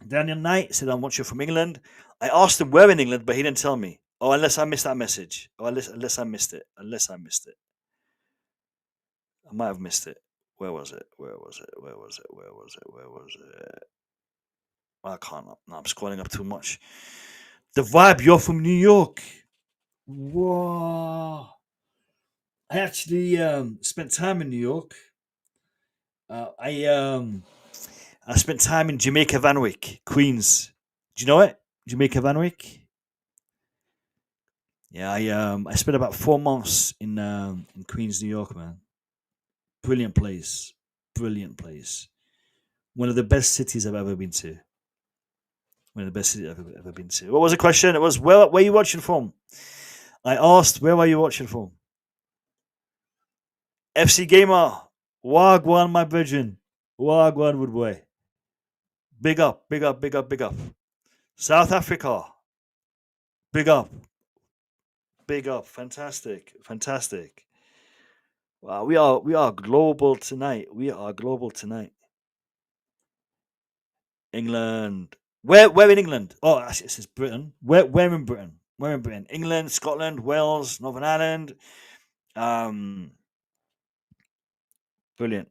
Daniel Knight said I'm watching from England. I asked him where in England, but he didn't tell me. Oh, unless I missed that message. Unless I missed it. I might have missed it. Where was it? Where was it? Where was it? Where was it? Where was it? I can't. No, I'm scrolling up too much. The vibe. You're from New York. Whoa! I actually spent time in New York. I spent time in Jamaica Vanwick, Queens. Do you know it? Jamaica Vanwick. Yeah, I spent about 4 months in Queens, New York, man. Brilliant place. Brilliant place. One of the best cities I've ever been to. One of the best cities I've ever been to. What was the question? It was where are you watching from? I asked where are you watching from? FC Gamer. Wagwan, my virgin. Wagwan Woodboy. Big up, big up, big up, big up. South Africa. Big up. Big up. Fantastic. Fantastic. Wow, we are global tonight. We are global tonight. England. Where in England? Oh, actually, it says Britain. Where in Britain? Where in Britain? England, Scotland, Wales, Northern Ireland. Um, Brilliant.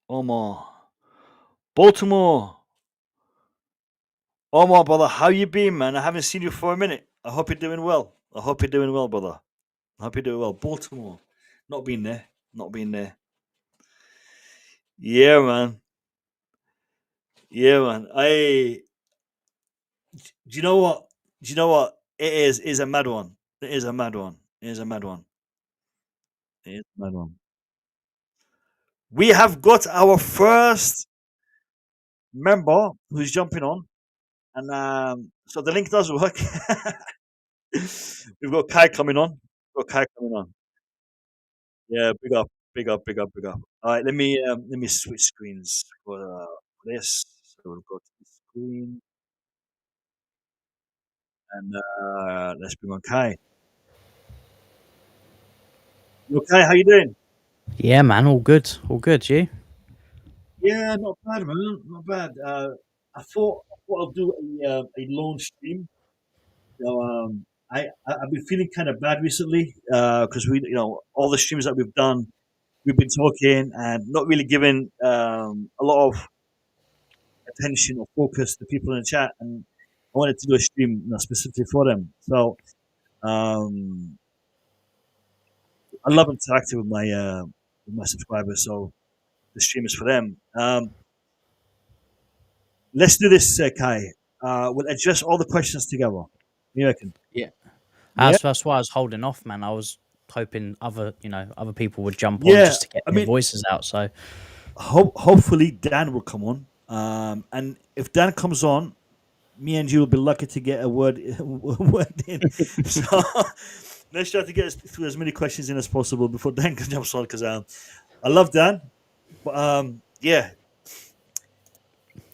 Omar, Baltimore. Omar, brother, how you been, man? I haven't seen you for a minute. I hope you're doing well. I hope you're doing well, brother. I hope you're doing well. Baltimore. Not been there. Not been there. Yeah, man. Yeah, man. Do you know what? Do you know what? It is a mad one. It is a mad one. It is a mad one. It is a mad one. We have got our first member who's jumping on, and so the link does work. We've got Kai coming on. We've got Kai coming on. Yeah, big up, big up, big up, big up. All right, let me switch screens for this. So we'll go to the screen and let's bring on Kai. Yo, Kai, how you doing? Yeah, man, all good, you? Yeah, not bad, man. Not bad. I thought I'll do a long stream. So, I've been feeling kind of bad recently because all the streams that we've done, we've been talking and not really giving a lot of attention or focus to people in the chat, and I wanted to do a stream specifically for them. So um, I love interacting with my subscribers. So the stream is for them. Let's do this, Kai. We'll address all the questions together. You reckon? Yeah. Yeah, That's why I was holding off, man. I was hoping other other people would jump on yeah. just to get I their mean, voices out. So hopefully Dan will come on. And if Dan comes on, me and you will be lucky to get a word word in. So let's try to get through as many questions in as possible before Dan can jump on because I love Dan, but yeah,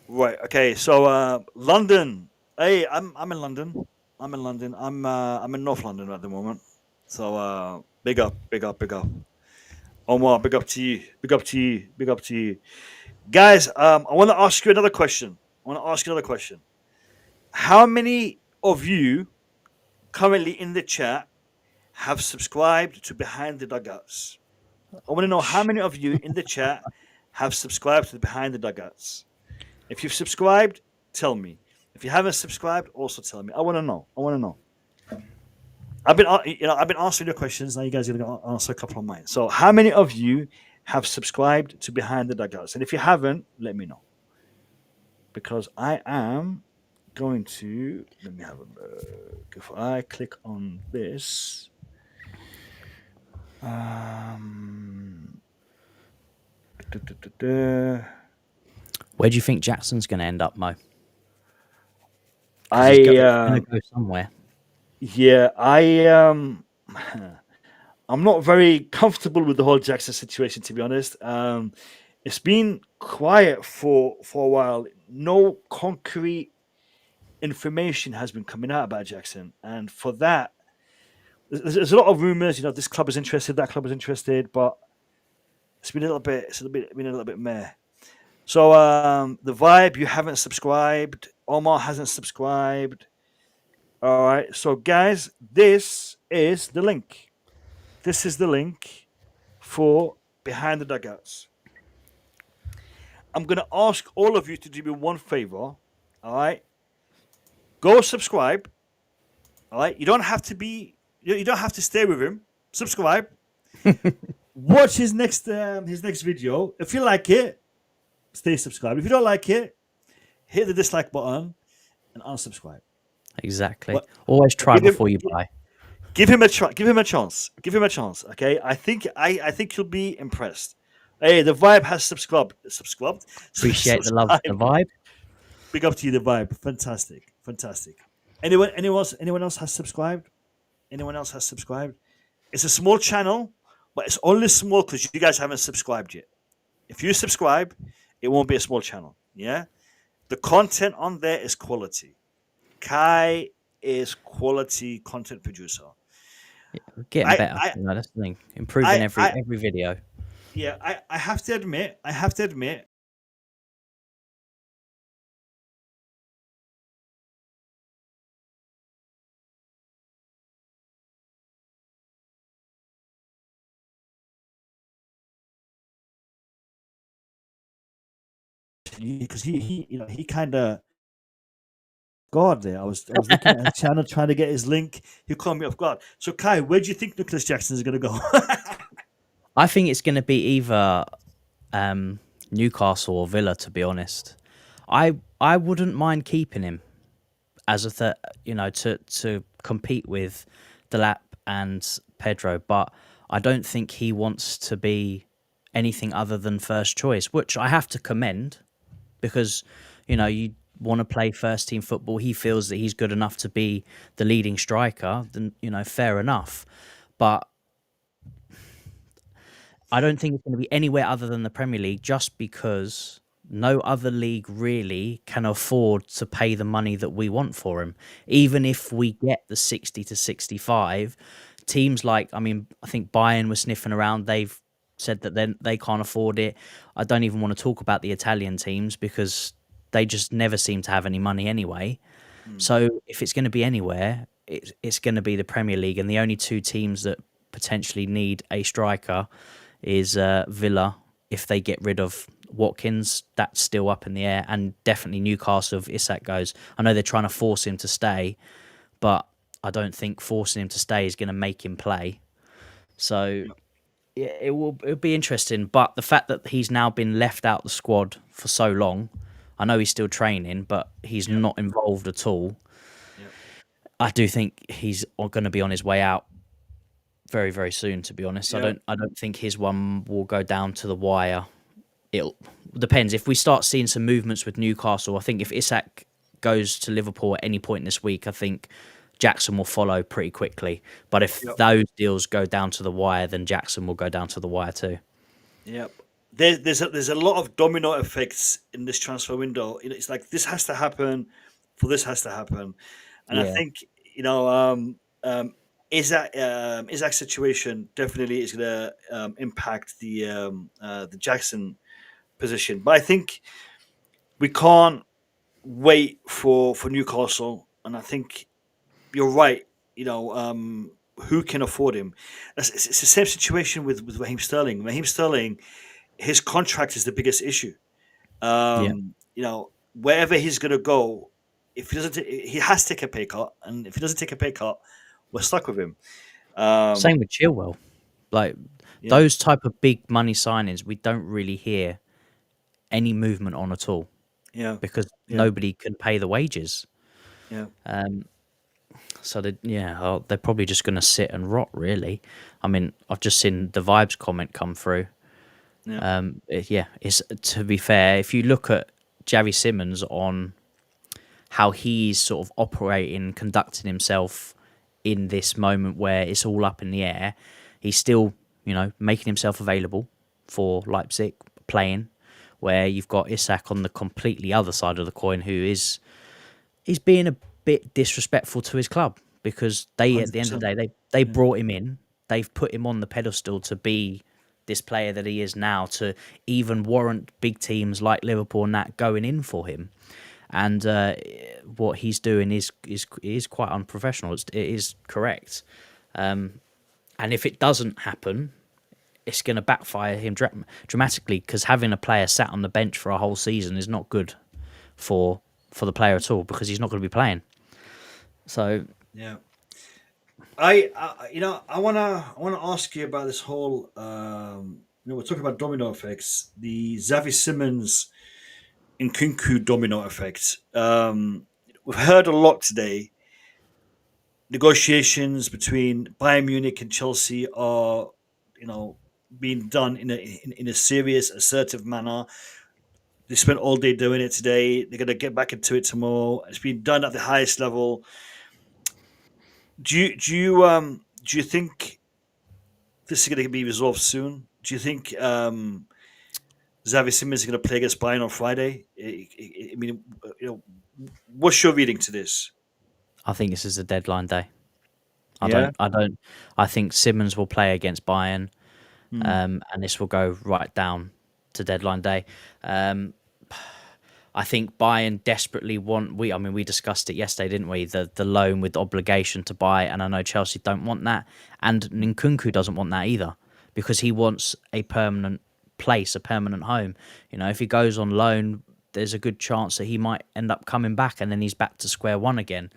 right, okay. So London, hey, I'm in London. I'm in London. I'm in North London at the moment. So big up, big up, big up. Omar, big up to you, big up to you, big up to you, guys. I want to ask you another question. I want to ask you another question. How many of you currently in the chat have subscribed to Behind the Dugouts? I want to know how many of you in the chat have subscribed to the Behind the Dugouts. If you've subscribed, tell me. If you haven't subscribed, also tell me. I want to know. I want to know. I've been answering your questions. Now you guys are going to answer a couple of mine. So, how many of you have subscribed to Behind the Dugouts? And if you haven't, let me know because I am going to. Let me have a look. If I click on this, duh, duh, duh, duh. where do you think Jackson's going to end up, Mo? 'Cause I he's going to go somewhere. yeah, I'm not very comfortable with the whole Jackson situation, to be honest. It's been quiet for a while. No concrete information has been coming out about Jackson, and for that, there's a lot of rumors. This club is interested, that club is interested, but it's been been a little bit meh. So the vibe, you haven't subscribed. Omar hasn't subscribed. All right, so guys, this is the link. This is the link for Behind the Dugouts. I'm going to ask all of you to do me one favor. All right. Go subscribe. All right. You don't have to be. You don't have to stay with him. Subscribe. Watch his next video. If you like it, stay subscribed. If you don't like it, hit the dislike button and unsubscribe. Exactly. What- Always try Give him- before you buy. Give him a try. Give him a chance. Give him a chance. Okay. I think you'll be impressed. Hey, the Vibe has subscribed. Appreciate the love, the vibe. Big up to you, the Vibe. Fantastic. Anyone else has subscribed? Anyone else has subscribed? It's a small channel, but it's only small because you guys haven't subscribed yet. If you subscribe, it won't be a small channel. Yeah, the content on there is quality. Kai is quality content producer. We're getting better. That's the thing. Improving every video. Yeah, I have to admit, because he kind of God there. I was looking at his channel trying to get his link. He called me off guard. So Kai, where do you think Nicholas Jackson is going to go? I think it's going to be either Newcastle or Villa. To be honest, I wouldn't mind keeping him as to compete with Delap and Pedro, but I don't think he wants to be anything other than first choice, which I have to commend because you want to play first team football. He feels that he's good enough to be the leading striker. Then fair enough, but I don't think it's going to be anywhere other than the Premier League, just because no other league really can afford to pay the money that we want for him. Even if we get the 60 to 65, teams like, I think Bayern was sniffing around. They've said that they can't afford it. I don't even want to talk about the Italian teams because they just never seem to have any money anyway. So if it's going to be anywhere, it's going to be the Premier League. And the only two teams that potentially need a striker is Villa. If they get rid of Watkins, that's still up in the air, and definitely Newcastle if Isak goes. I know they're trying to force him to stay, but I don't think forcing him to stay is going to make him play. So yeah, it'll be interesting. But the fact that he's now been left out the squad for so long, I know he's still training, but he's not involved at all. Yep. I do think he's going to be on his way out very, very soon, to be honest. Yep. I don't think his one will go down to the wire. It depends. If we start seeing some movements with Newcastle, I think if Isak goes to Liverpool at any point this week, I think Jackson will follow pretty quickly. But if those deals go down to the wire, then Jackson will go down to the wire too. Yep. There's a lot of domino effects in this transfer window. It's like this has to happen, for this has to happen, and I think Isak's situation definitely is going to impact the Jackson position. But I think we can't wait for Newcastle, and I think you're right. Who can afford him? It's the same situation with Raheem Sterling. Raheem Sterling, his contract is the biggest issue. Wherever he's going to go, if he doesn't, he has to take a pay cut, and if he doesn't take a pay cut, we're stuck with him. Same with Chilwell. Those type of big money signings, we don't really hear any movement on at all. Yeah, because nobody can pay the wages. Yeah. So they're probably just going to sit and rot. Really, I've just seen the Vibes comment come through. It's to be fair, if you look at Javi Simmons on how he's sort of operating, conducting himself in this moment where it's all up in the air, he's still, making himself available for Leipzig, playing, where you've got Isak on the completely other side of the coin, who is being a bit disrespectful to his club, because at the end of the day, they brought him in, they've put him on the pedestal to be this player that he is now, to even warrant big teams like Liverpool and that going in for him. And what he's doing is quite unprofessional. It is correct. And if it doesn't happen, it's going to backfire him dramatically, because having a player sat on the bench for a whole season is not good for the player at all, because he's not going to be playing. So Yeah. I wanna ask you about this whole we're talking about domino effects, the Xavi Simons and Kunku domino effect. We've heard a lot today. Negotiations between Bayern Munich and Chelsea are, being done in a serious, assertive manner. They spent all day doing it today. They're going to get back into it tomorrow. It's been done at the highest level. Do you think this is going to be resolved soon? Do you think Xavi Simons is going to play against Bayern on Friday? I mean, what's your reading to this? I think this is a deadline day. Yeah. I think Simmons will play against Bayern, Hmm. and this will go right down to deadline day. I think Bayern desperately want. We discussed it yesterday, didn't we? The loan with obligation to buy, and I know Chelsea don't want that, and Nkunku doesn't want that either, because he wants a permanent place, a permanent home. If he goes on loan, there's a good chance that he might end up coming back, and then he's back to square one again.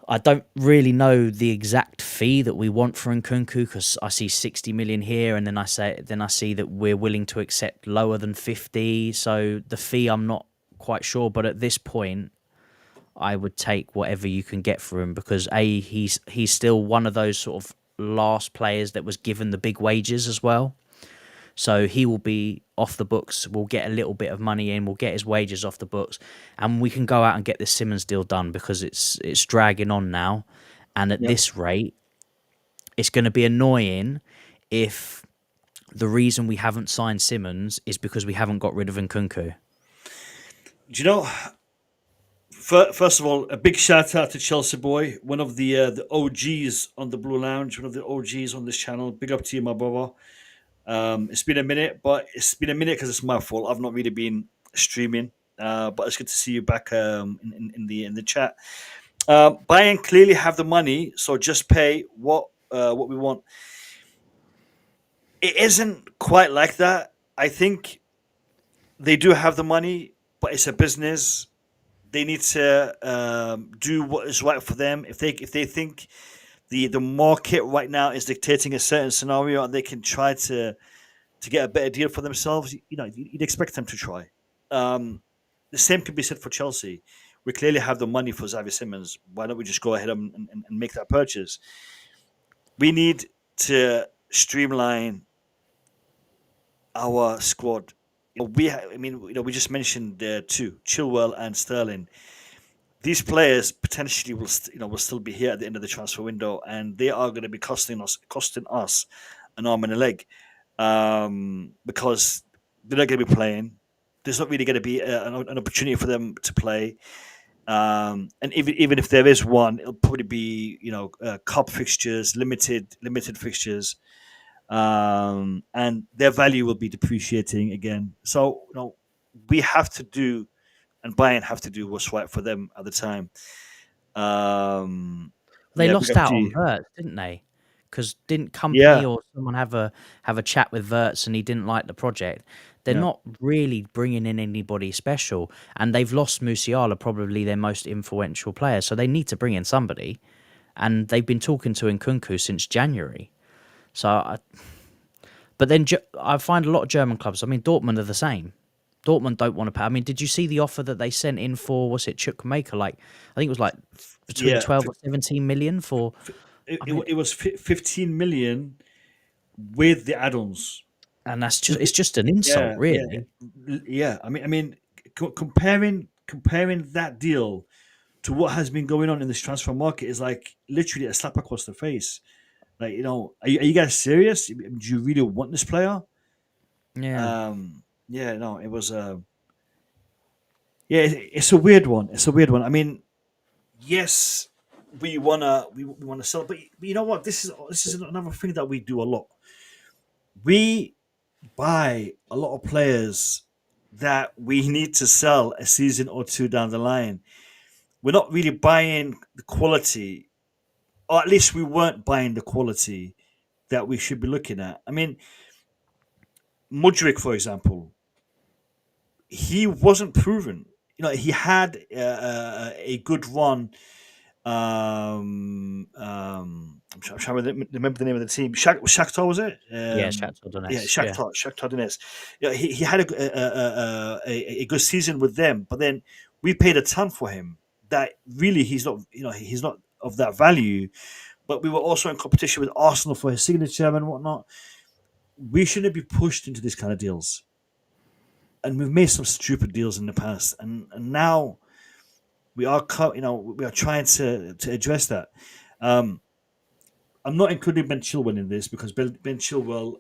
I don't really know the exact fee that we want for Nkunku, because I see 60 million here, and then I see that we're willing to accept lower than 50. So the fee, I'm not quite sure, but at this point, I would take whatever you can get for him, because he's still one of those sort of last players that was given the big wages as well. So he will be off the books. We'll get a little bit of money in. We'll get his wages off the books, and we can go out and get this Simmons deal done, because it's dragging on now. And at Yep. this rate, it's going to be annoying if the reason we haven't signed Simmons is because we haven't got rid of Nkunku. Do you know? First of all, a big shout out to Chelsea boy, one of the OGs on the Blue Lounge, one of the OGs on this channel. Big up to you, my brother. It's been a minute, but it's been a minute because it's my fault. I've not really been streaming, but it's good to see you back in the chat. Bayern clearly have the money, so just pay what we want. It isn't quite like that. I think they do have the money, but it's a business. They need to do what is right for them. If they think the market right now is dictating a certain scenario, and they can try to get a better deal for themselves, you'd expect them to try. The same can be said for Chelsea. We clearly have the money for Xavi Simons. Why don't we just go ahead and make that purchase? We need to streamline our squad. We just mentioned two, Chilwell and Sterling. These players potentially will still be here at the end of the transfer window, and they are going to be costing us an arm and a leg, because they're not going to be playing. There's not really going to be an opportunity for them to play, and even if there is one, it'll probably be cup fixtures, limited fixtures, and their value will be depreciating again. So we have to do, and Bayern have to do what's right for them at the time. They Yeah, big lost up out to on you. Wirtz, didn't they? Because didn't Yeah, company or someone have a chat with Wirtz, and he didn't like the project? They're yeah. not really bringing in anybody special, and they've lost Musiala, probably their most influential player. So they need to bring in somebody, and they've been talking to Nkunku since January. But then I find a lot of German clubs. I mean, Dortmund are the same. Dortmund don't want to pay. I mean, did you see the offer that they sent in for? Was it Chukwuemeka? Like, I think it was like between Yeah. 12 or 17 million for. F- it, I it, mean, it was 15 million with the add-ons. and that's So it's just an insult, yeah, yeah, really. yeah. Comparing that deal to what has been going on in this transfer market is like literally a slap across the face. Like, are you guys serious? Do you really want this player? Yeah. Yeah, no, it was. Yeah, it's a weird one. It's a weird one. I mean, yes, we wanna sell, but you know what? This is another thing that we do a lot. We buy a lot of players that we need to sell a season or two down the line. We're not really buying the quality or at least we weren't buying the quality that we should be looking at. I mean, Mudryk, for example, he wasn't proven. He had a good run. I'm trying to remember the name of the team. Shakhtar, was it? Yeah, Shakhtar Yeah, Donetsk. Yeah. Shakhtar Donetsk. He had a good season with them, but then we paid a ton for him. That really he's not. He's not of that value. But we were also in competition with Arsenal for his signature and whatnot. We shouldn't be pushed into these kind of deals. And we've made some stupid deals in the past, and now we are we are trying to address that. I'm not including Ben Chilwell in this because Ben Chilwell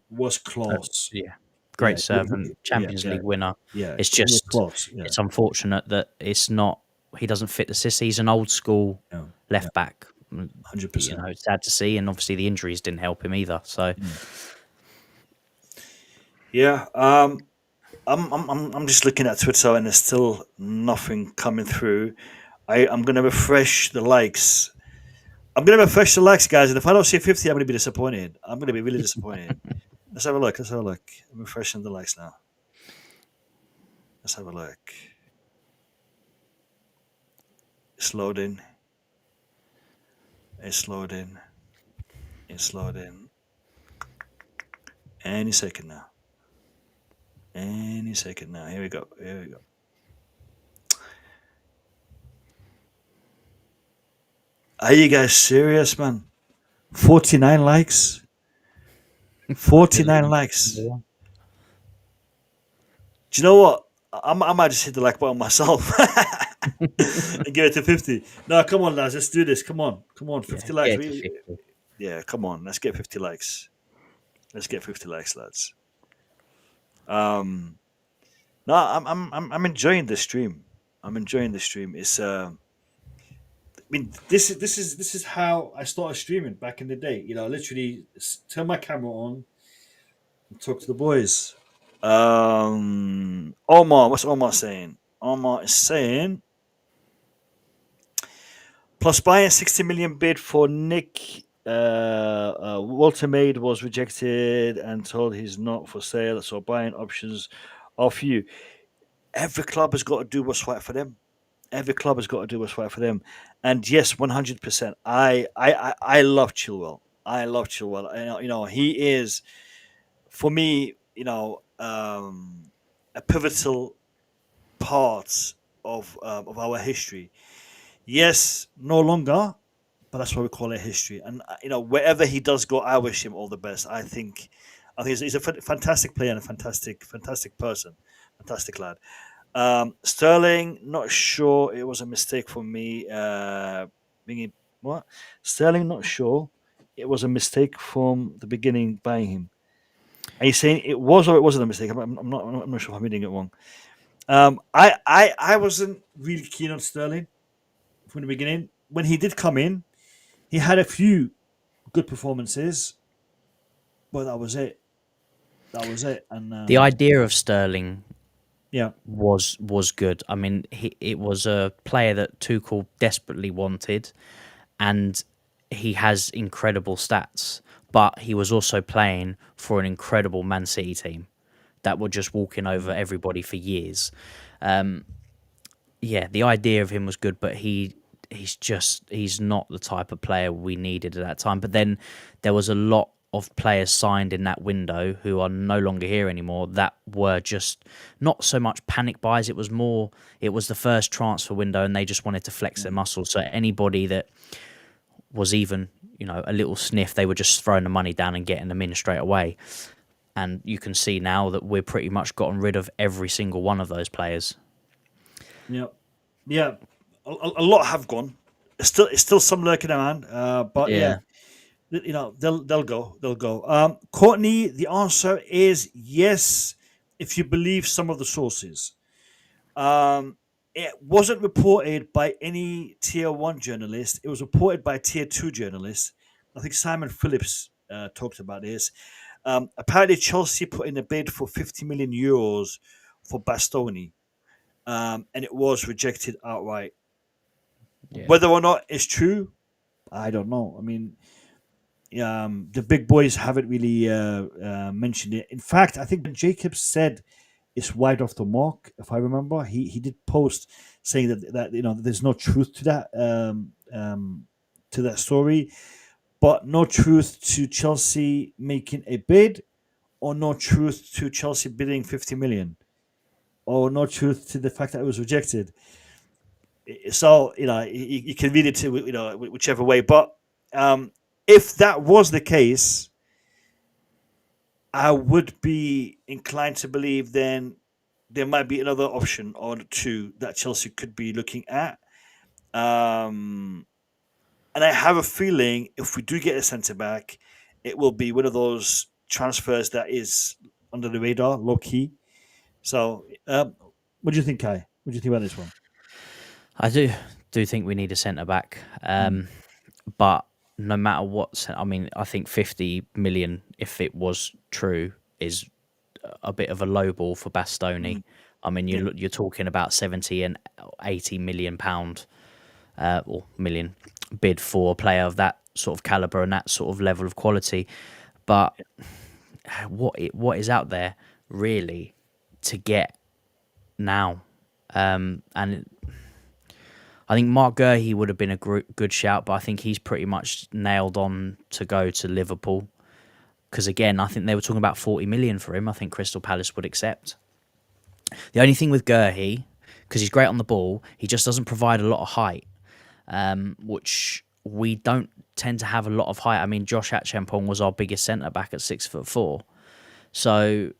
was class. Yeah. Yeah, Great servant, Champions League winner. yeah. It's He was just class. Yeah, it's unfortunate that it's not. He doesn't fit the system. He's an old school yeah, left back. 100%. It's sad to see, and obviously the injuries didn't help him either. So Yeah. I'm just looking at Twitter and there's still nothing coming through. I'm gonna refresh the likes. Guys, and if I don't see 50, I'm gonna be disappointed. I'm gonna be really disappointed. Let's have a look. I'm refreshing the likes now. Let's have a look. It's loading. It's loading. It's loading. Any second now. Any second now. Here we go. Are you guys serious, man? 49 likes? 49 likes. Do you know what? I might just hit the like button myself and give it to 50. No, come on, lads. Let's do this. Come on. 50 likes. Yeah, come on. Let's get 50 likes. Let's get 50 likes, lads. No, I'm enjoying the stream. It's I mean, this is how I started streaming back in the day. Literally turn my camera on and talk to the boys. Omar, what's Omar saying? Omar is saying plus buying 60 million bid for Nick Walter Maid was rejected and told he's not for sale, so buying options are few. Every club has got to do what's right for them. And yes, 100%. I love Chilwell. He is, for me, a pivotal part of our history. Yes, no longer, but that's why we call it history. And wherever he does go, I wish him all the best. I think he's a fantastic player and a fantastic person, fantastic lad. Sterling, not sure it was a mistake for me. What? Sterling, not sure it was a mistake from the beginning buying him. Are you saying it was or it wasn't a mistake? I'm not sure if I'm reading it wrong. I wasn't really keen on Sterling from the beginning. When he did come in, he had a few good performances, but that was it. And the idea of Sterling yeah, was good. I mean, it was a player that Tuchel desperately wanted, and he has incredible stats. But he was also playing for an incredible Man City team that were just walking over everybody for years. Yeah, the idea of him was good, but he's not the type of player we needed at that time. But then there was a lot of players signed in that window who are no longer here anymore that were just not so much panic buys. It was the first transfer window and they just wanted to flex their muscles. So anybody that was even, a little sniff, they were just throwing the money down and getting them in straight away. And you can see now that we're pretty much gotten rid of every single one of those players. Yeah. A lot have gone. It's still some lurking around, but yeah. They'll go. Courtney, the answer is yes, if you believe some of the sources. It wasn't reported by any tier 1 journalist. It was reported by tier 2 journalists. I think Simon Phillips talked about this. Apparently, Chelsea put in a bid for 50 million euros for Bastoni, and it was rejected outright. Yeah. Whether or not it's true, I don't know. I mean, the big boys haven't really mentioned it. In fact, I think Jacobs said it's wide off the mark. If I remember, he did post saying that there's no truth to that story, but no truth to Chelsea making a bid, or no truth to Chelsea bidding 50 million, or no truth to the fact that it was rejected. So you can read it to whichever way. But if that was the case, I would be inclined to believe then there might be another option or two that Chelsea could be looking at. And I have a feeling if we do get a centre back, it will be one of those transfers that is under the radar, low key. So, what do you think, Kai? What do you think about this one? I do think we need a centre back, but no matter what, I mean, I think 50 million, if it was true, is a bit of a low ball for Bastoni. I mean, you're talking about 70 and 80 million pound or million bid for a player of that sort of caliber and that sort of level of quality. But what is out there really to get now? And I think Mark Guehi would have been a good shout, but I think he's pretty much nailed on to go to Liverpool. Because again, I think they were talking about 40 million for him. I think Crystal Palace would accept. The only thing with Guehi, because he's great on the ball, he just doesn't provide a lot of height, which we don't tend to have a lot of height. I mean, Josh Achampong was our biggest centre-back at 6'4". So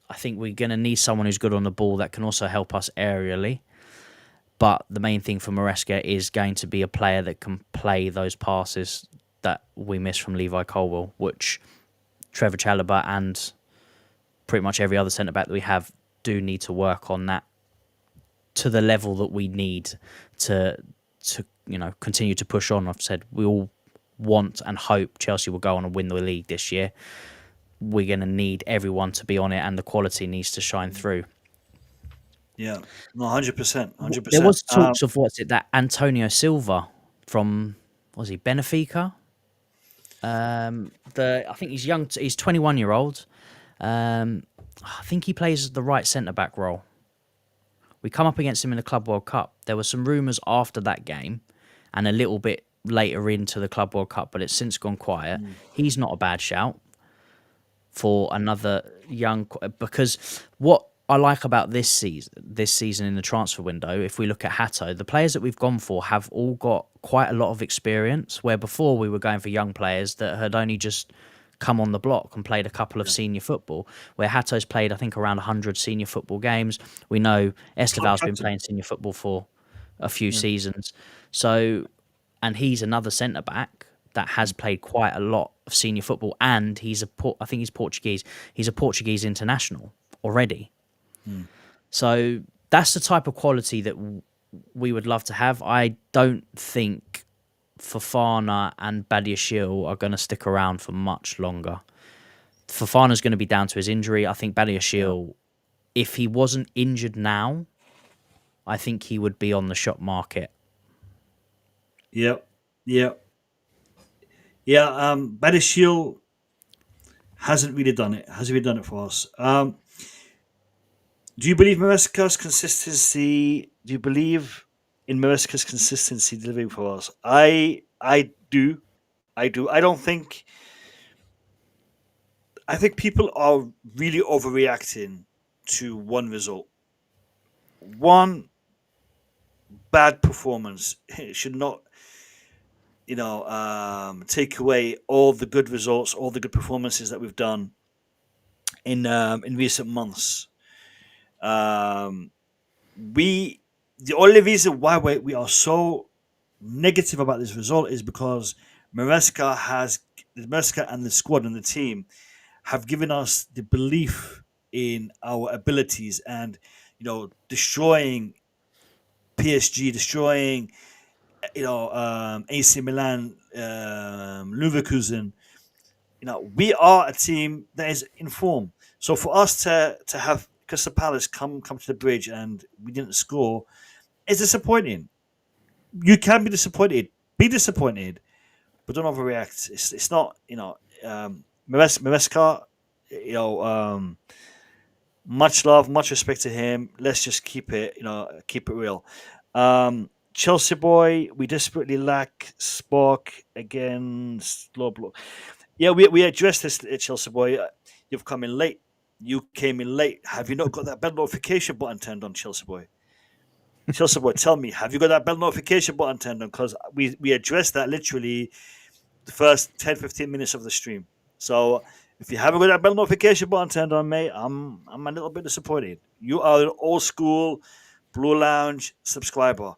I think we're going to need someone who's good on the ball that can also help us aerially. But the main thing for Maresca is going to be a player that can play those passes that we miss from Levi Colwill, which Trevor Chalobah and pretty much every other centre-back that we have do need to work on that to the level that we need to continue to push on. I've said we all want and hope Chelsea will go on and win the league this year. We're going to need everyone to be on it, and the quality needs to shine through. Yeah, no, 100%. There was talks of that Antonio Silva from Benfica. I think he's young. He's 21-year-old. I think he plays the right centre back role. We come up against him in the Club World Cup. There were some rumours after that game, and a little bit later into the Club World Cup, but it's since gone quiet. He's not a bad shout for another young. Because what I like about this season in the transfer window, if we look at Hato, the players that we've gone for have all got quite a lot of experience, where before we were going for young players that had only just come on the block and played a couple of senior football, where Hato's played, I think, around 100 senior football games. We know Esteval's been playing senior football for a few seasons. So, and he's another centre-back that has played quite a lot of senior football, and I think he's Portuguese. He's a Portuguese international already. So that's the type of quality that we would love to have. I don't think Fofana and Badiashile are going to stick around for much longer. Fofana's going to be down to his injury. I think Badiashile, if he wasn't injured now, I think he would be on the shop market. Yep. Badiashile hasn't really done it for us. Do you believe Maresca's consistency? Do you believe in Maresca's consistency delivering for us? I do. I don't think. I think people are really overreacting to one result. One bad performance should not, take away all the good results, all the good performances that we've done in recent months. The only reason why we are so negative about this result is because Maresca and the squad and the team have given us the belief in our abilities, and destroying PSG, destroying AC Milan, Leverkusen. We are a team that is in form. So for us to have Crystal Palace come to the bridge and we didn't score is disappointing. You can be disappointed. be disappointed, but don't overreact. It's not, Maresca, much love, much respect to him. Let's just keep it real. Chelsea boy, we desperately lack spark against low blow. Yeah, we addressed this, Chelsea boy. You've come in late. You came in late. Have you not got that bell notification button turned on, Chelsea boy? Chelsea boy, tell me, have you got that bell notification button turned on? Because we addressed that literally the first 10, 15 minutes of the stream. So if you haven't got that bell notification button turned on, mate, I'm a little bit disappointed. You are an old school Blue Lounge subscriber.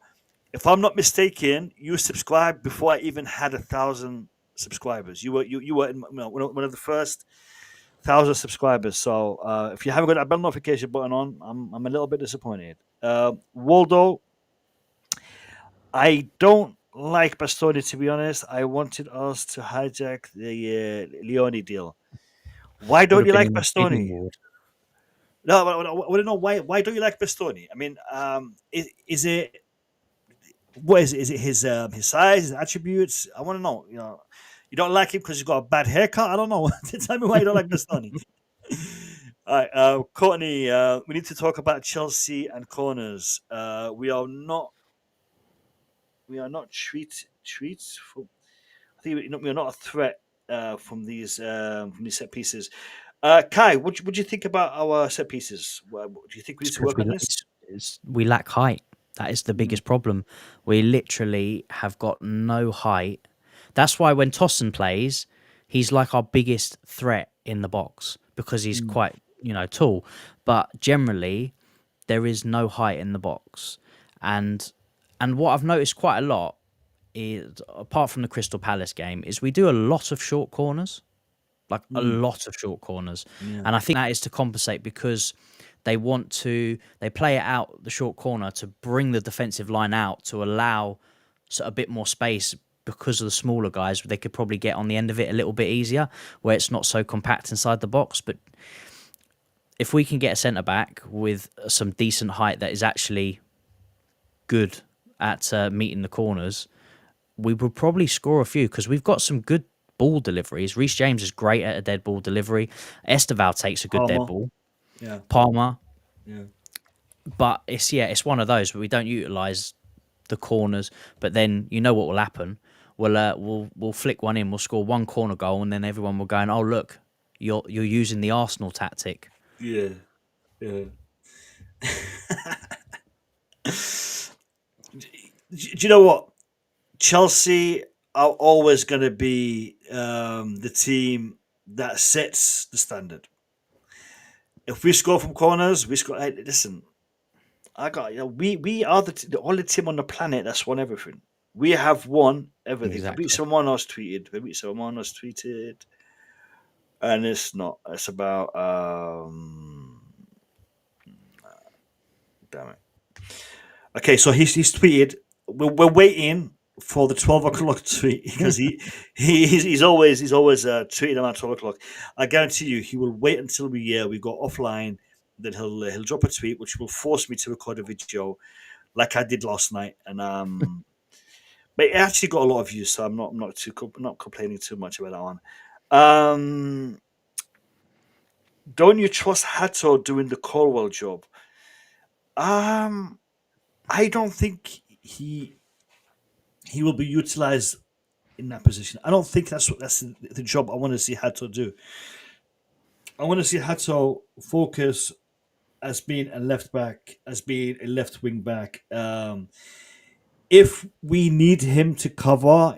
If I'm not mistaken, you subscribed before I even had 1,000 subscribers. You were one of the first 1,000 subscribers. So if you haven't got that bell notification button on, I'm a little bit disappointed. Waldo, I don't like Bastoni, to be honest. I wanted us to hijack the Leone deal. Why don't you like Bastoni? No, I want to know why don't you like Bastoni? I mean, is it what is it? Is it his size, his attributes? I want to know. You don't like him because he's got a bad haircut. I don't know. Tell me why you don't like Bastoni. All right, Courtney. We need to talk about Chelsea and corners. We are not treats. For, I think we are not a threat from these set pieces. Kai, what do you think about our set pieces? Do you think we need to work on this? We lack height. That is the biggest problem. We literally have got no height. That's why when Tosun plays, he's like our biggest threat in the box because he's quite, tall. But generally, there is no height in the box. And what I've noticed quite a lot is, apart from the Crystal Palace game, is we do a lot of short corners. Like a lot of short corners. Yeah. And I think that is to compensate because they play it out the short corner to bring the defensive line out to allow a bit more space because of the smaller guys. They could probably get on the end of it a little bit easier where it's not so compact inside the box. But if we can get a centre-back with some decent height that is actually good at meeting the corners, we will probably score a few because we've got some good ball deliveries. Reece James is great at a dead ball delivery. Esteval takes a good dead ball. Yeah. Palmer. Yeah. But it's one of those where we don't utilise the corners. But then you know what will happen. We'll flick one in. We'll score one corner goal, and then everyone will go, "Oh look, you're using the Arsenal tactic." Yeah. Do you know what? Chelsea are always going to be the team that sets the standard. If we score from corners, we score. Hey, listen, we are the only team on the planet that's won everything. We have won everything. Exactly. Someone else tweeted. And it's not. It's about. Damn it. Okay, so he's tweeted. We're waiting for the 12 o'clock tweet because he's always tweeting around 12 o'clock. I guarantee you, he will wait until we go offline. Then he'll drop a tweet, which will force me to record a video, like I did last night. And but it actually got a lot of views, so I'm not complaining too much about that one. Don't you trust Hato doing the Cornwall job? I don't think he will be utilized in that position. I don't think that's the job I want to see Hato do. I want to see Hato focus as being a left back, as being a left wing back. If we need him to cover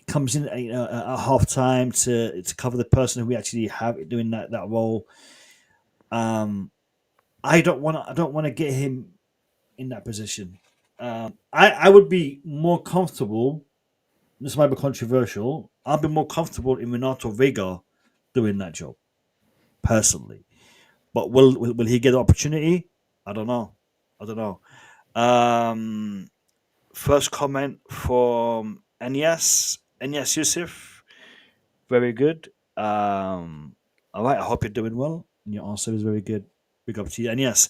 comes in at half time to cover the person who we actually have doing that role. I don't want to get him in that position. I would be more comfortable. This might be controversial. I'd be more comfortable in Renato Vega doing that job, personally. But will he get the opportunity? I don't know. First comment from Enyas Yusuf. Very good. All right. I hope you're doing well. And your answer is very good. Big up to you. And yes,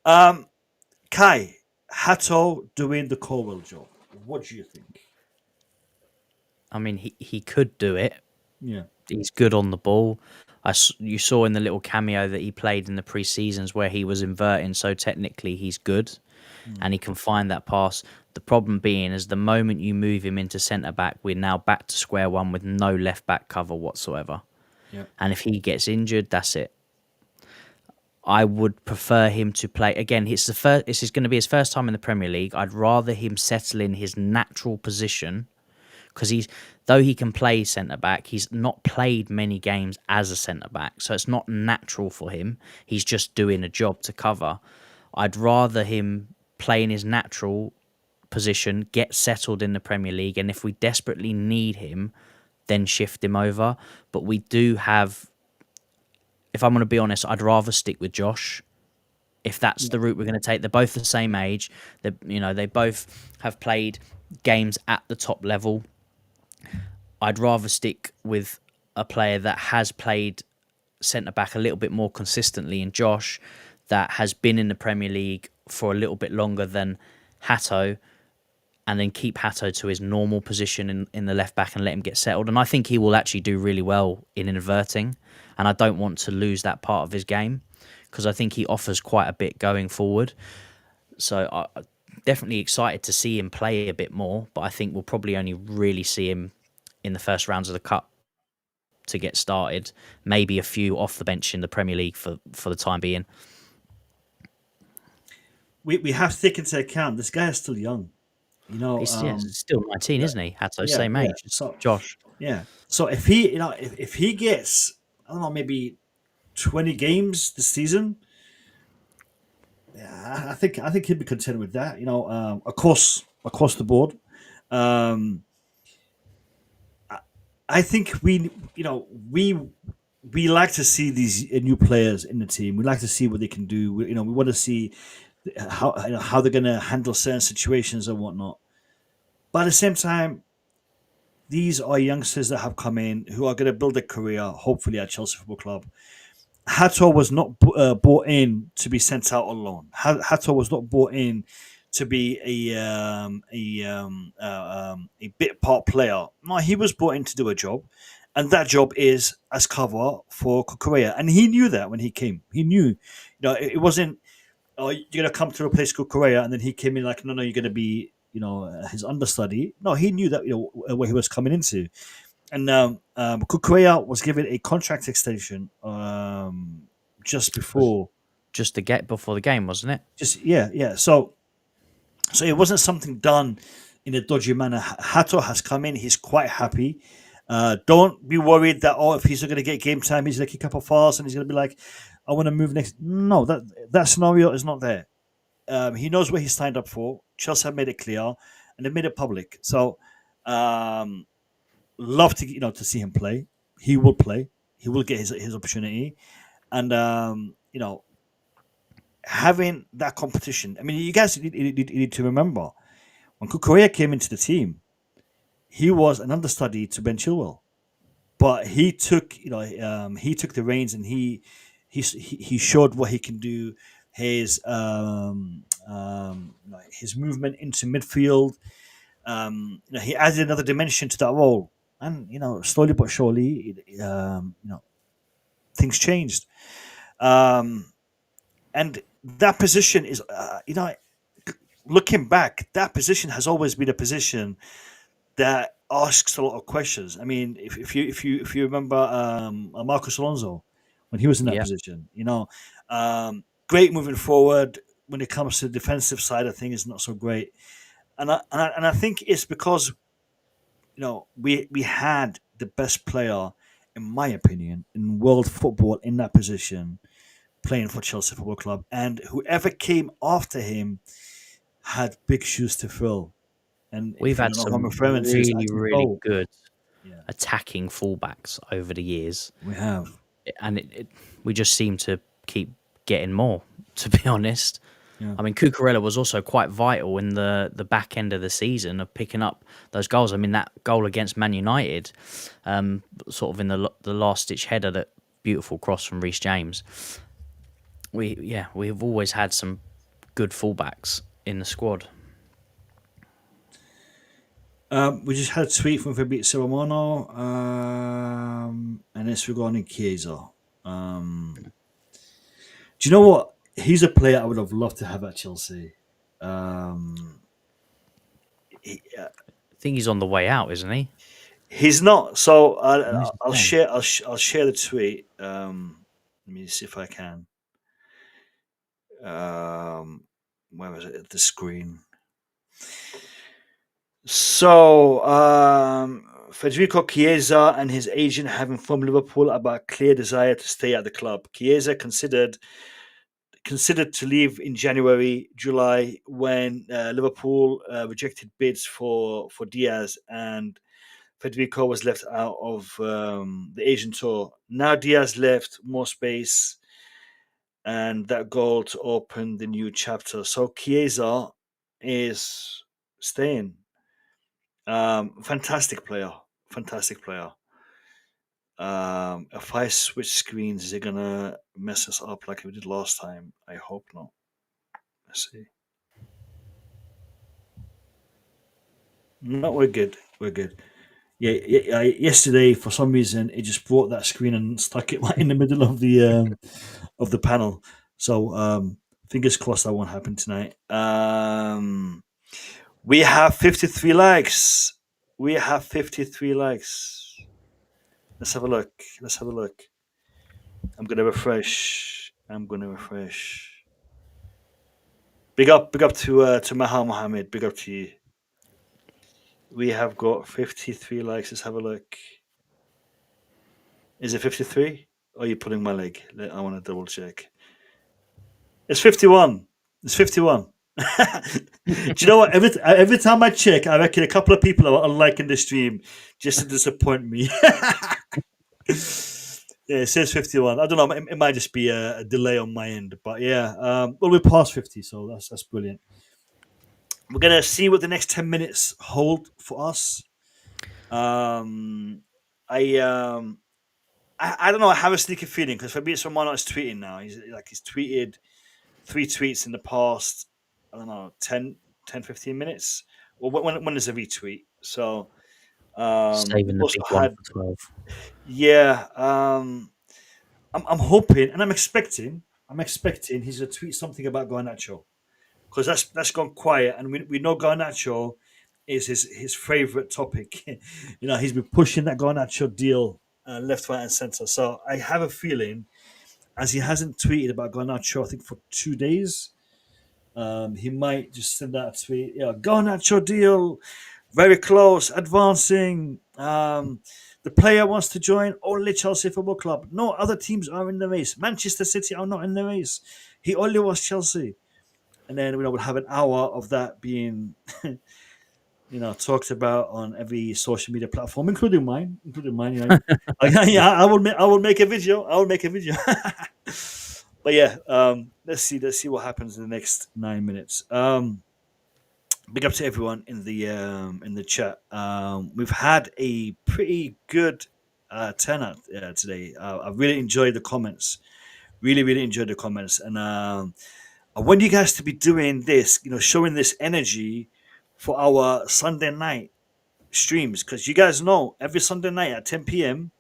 Kai, Hato doing the Colwell job. What do you think? I mean, he could do it. Yeah. He's good on the ball. You saw in the little cameo that he played in the pre-seasons where he was inverting, so technically he's good and he can find that pass. The problem being is the moment you move him into centre-back, we're now back to square one with no left-back cover whatsoever. Yeah. And if he gets injured, that's it. I would prefer him to play again. This is going to be his first time in the Premier League. I'd rather him settle in his natural position because though he can play centre back, he's not played many games as a centre back, so it's not natural for him. He's just doing a job to cover. I'd rather him play in his natural position, get settled in the Premier League, and if we desperately need him, then shift him over. But we do have. If I'm going to be honest, I'd rather stick with Josh. If that's the route we're going to take, they're both the same age. They both have played games at the top level. I'd rather stick with a player that has played centre back a little bit more consistently in Josh, that has been in the Premier League for a little bit longer than Hato, and then keep Hato to his normal position in the left back and let him get settled. And I think he will actually do really well in inverting. And I don't want to lose that part of his game because I think he offers quite a bit going forward. So I'm definitely excited to see him play a bit more, but I think we'll probably only really see him in the first rounds of the Cup to get started. Maybe a few off the bench in the Premier League for the time being. We have to take into account this guy is still young. He's still 19, isn't he? Hato, same age as So, Josh. Yeah. So if he, if he gets, I don't know, maybe 20 games this season, yeah, I think he'd be content with that. Across the board. I think we like to see these new players in the team. We like to see what they can do. We want to see how they're going to handle certain situations and whatnot. But at the same time, these are youngsters that have come in who are going to build a career, hopefully, at Chelsea Football Club. Hato was not brought in to be sent out on loan. Hato was not brought in to be a bit part player. No, he was brought in to do a job, and that job is as cover for Kukurea. And he knew that when he came. He knew, it wasn't, oh, you're going to come to replace Kukurea, and then he came in like, no, you're going to be, his understudy. No, he knew that, what he was coming into. And Kukurea was given a contract extension just before. Just to get before the game, wasn't it? Yeah. So it wasn't something done in a dodgy manner. Hato has come in. He's quite happy. Don't be worried that, if he's not going to get game time, he's going to kick up a fuss and he's going to be like, I want to move next. No, that scenario is not there. He knows what he signed up for. Chelsea have made it clear and they made it public. So love to to see him play. He will play. He will get his opportunity. And having that competition. I mean, you guys need to remember when Kukurea came into the team, he was an understudy to Ben Chilwell, but he took the reins and he showed what he can do. His movement into midfield. He added another dimension to that role, and slowly but surely, things changed. And that position is, looking back, that position has always been a position that asks a lot of questions. I mean, if you remember Marcos Alonso when he was in that position, great moving forward. When it comes to the defensive side of things, not so great. And I think it's because we had the best player, in my opinion, in world football in that position, playing for Chelsea Football Club, and whoever came after him had big shoes to fill. And we've had some really good attacking fullbacks over the years. We have, and we just seem to keep getting more. To be honest, yeah. I mean, Cucurella was also quite vital in the back end of the season of picking up those goals. I mean, that goal against Man United, sort of in the last ditch header, that beautiful cross from Reece James. We've always had some good fullbacks in the squad. We just had a tweet from Fabrizio Romano, and it's regarding Chiesa. Do you know what? He's a player I would have loved to have at Chelsea. I think he's on the way out, isn't he? He's not. So Where's I'll he share. I'll share the tweet. Let me see if I can. Where was it? The screen. So Federico Chiesa and his agent have informed Liverpool about a clear desire to stay at the club. Chiesa considered to leave in January, July when Liverpool rejected bids for Diaz, and Federico was left out of the Asian tour. Now Diaz left, more space, and that goal to open the new chapter. So Chiesa is staying. Fantastic player. If I switch screens, is it gonna mess us up like we did last time? I hope not. Let's see. No, we're good. Yeah, yesterday for some reason it just brought that screen and stuck it right in the middle of the panel. So fingers crossed that won't happen tonight. We have 53 likes. Let's have a look. I'm gonna refresh. Big up to Mahal Mohammed. Big up to you. We have got 53 likes. Let's have a look. Is it 53? Or are you pulling my leg? I want to double check. It's 51. Do you know what? Every time I check, I reckon a couple of people are liking the stream just to disappoint me. Yeah, it says 51. I don't know. It might just be a delay on my end, but yeah. Well, we're past 50, so that's brilliant. We're gonna see what the next 10 minutes hold for us. I don't know. I have a sneaky feeling because Fabrizio Romano is tweeting now. He's tweeted 3 tweets in the past, I don't know, 10, 15 minutes. Well, when there's a retweet. So Saving the big one for 12. Yeah. I'm hoping and I'm expecting he's gonna tweet something about Garnacho. Because that's gone quiet, and we know Garnacho is his favorite topic. He's been pushing that Garnacho deal left, right, and center. So I have a feeling, as he hasn't tweeted about Garnacho, I think for 2 days, he might just send out a tweet. Yeah, Garnacho deal, very close, advancing. The player wants to join only Chelsea Football Club. No other teams are in the race. Manchester City are not in the race. He only wants Chelsea. And then we'll have an hour of that being, talked about on every social media platform, including mine. I will make a video. But yeah, let's see what happens in the next 9 minutes. Big up to everyone in the chat. We've had a pretty good turnout today. I really enjoyed the comments. Really enjoyed the comments, and I want you guys to be doing this, showing this energy for our Sunday night streams, because you guys know every Sunday night at 10 p.m.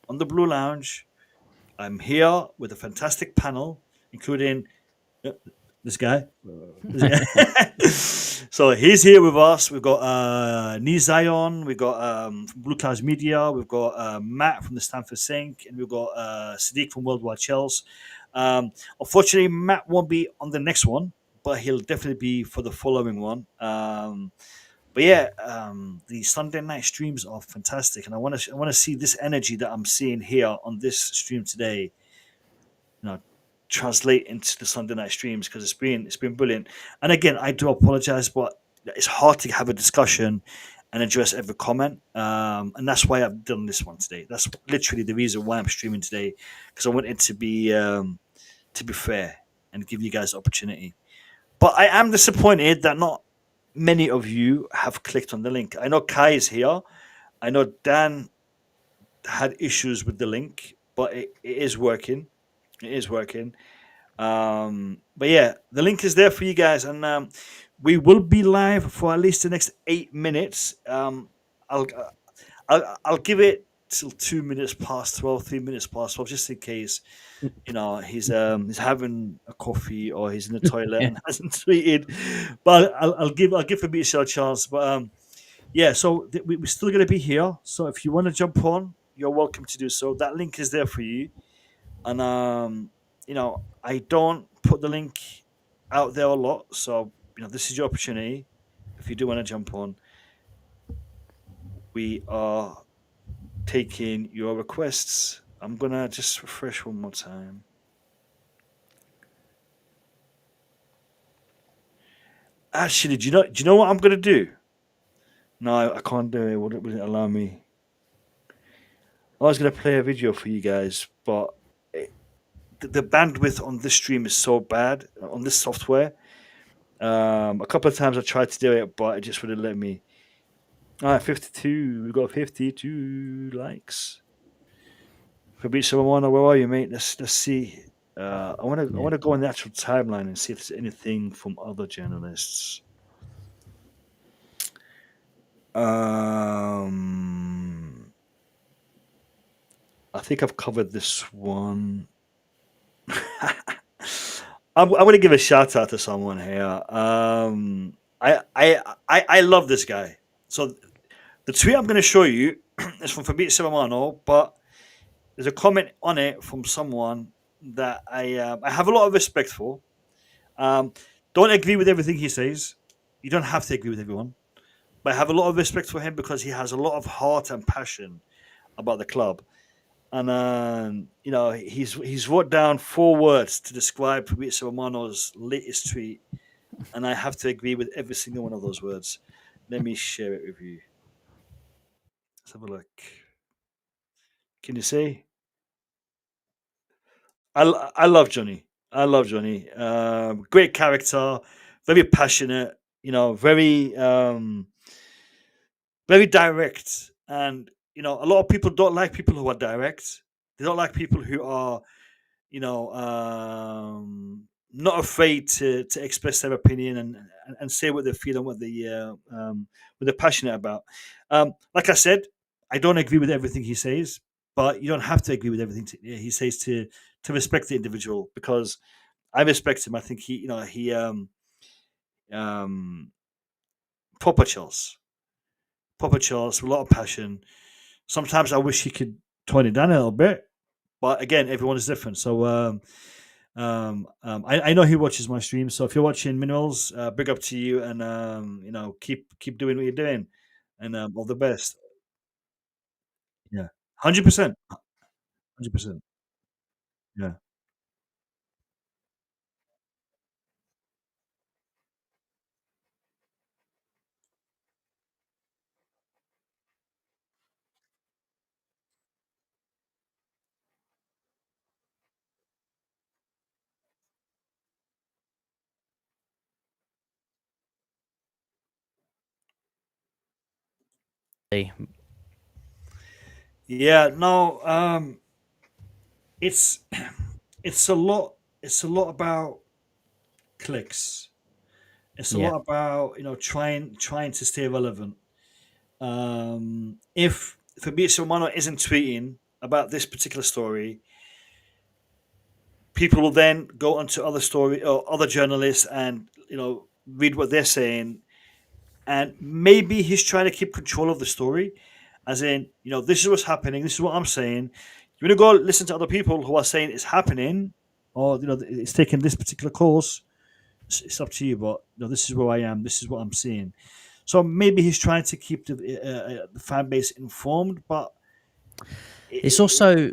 on the Blue Lounge, I'm here with a fantastic panel, including this guy. So he's here with us. We've got Nizayon, we've got Blue Clouds Media, we've got Matt from the Stanford Sink, and we've got Sadiq from Worldwide Chelsea. Unfortunately, Matt won't be on the next one, but he'll definitely be for the following one. But yeah, the Sunday night streams are fantastic, and I want to see this energy that I'm seeing here on this stream today, translate into the Sunday night streams, because it's been brilliant. And again, I do apologize, but it's hard to have a discussion and address every comment, and that's why I've done this one today. That's literally the reason why I'm streaming today, because I want it to be fair and give you guys opportunity. But I am disappointed that not many of you have clicked on the link. I know Kai is here. I know Dan had issues with the link, but it is working. But yeah, the link is there for you guys, and we will be live for at least the next 8 minutes. I'll I'll give it till 2 minutes past 12, 3 minutes past 12, just in case he's having a coffee or he's in the toilet Yeah. and hasn't tweeted. But I'll give Fabrizio a chance. But yeah, so we're still going to be here. So if you want to jump on, you're welcome to do so. That link is there for you. And I don't put the link out there a lot. So this is your opportunity. If you do want to jump on, we are taking your requests. I'm gonna just refresh one more time. Actually, do you know what I'm gonna do? No, I can't do it. Wouldn't allow me. I was gonna play a video for you guys, but the bandwidth on this stream is so bad on this software. A couple of times I tried to do it, but it just wouldn't let me. All right, 52. We got 52 likes. Fabrizio Romano, where are you, mate? Let's see. I want to go on the actual timeline and see if there's anything from other journalists. I think I've covered this one. I'm going to give a shout out to someone here. I love this guy. So the tweet I'm going to show you is from Fabrizio Romano, but there's a comment on it from someone that I have a lot of respect for. Don't agree with everything he says. You don't have to agree with everyone, but I have a lot of respect for him because he has a lot of heart and passion about the club. And he's wrote down 4 words to describe Fabrizio Romano's latest tweet, and I have to agree with every single one of those words. Let me share it with you. Let's have a look. Can you see? I love Johnny. I love Johnny. Great character, very passionate. Very direct. And a lot of people don't like people who are direct. They don't like people who are not afraid to express their opinion and say what they feel and what they're passionate about. Like I said, I don't agree with everything he says, but you don't have to agree with everything he says to respect the individual, because I respect him. I think he proper Charles, with a lot of passion. Sometimes I wish he could tone it down a little bit, but again, everyone is different. So I know he watches my stream. So if you're watching Minerals, big up to you, and keep doing what you're doing, and all the best. Yeah, 100%, 100%. Yeah, yeah. No, it's it's a lot. It's a lot about clicks. It's a Yeah. lot about trying to stay relevant. If Fabrizio Romano isn't tweeting about this particular story, people will then go onto other story or other journalists and read what they're saying, and maybe he's trying to keep control of the story, as in this is what's happening, this is what I'm saying. You want to go listen to other people who are saying it's happening, or it's taking this particular course. It's up to you, but this is where I am. This is what I'm seeing. So maybe he's trying to keep the fan base informed, but It's also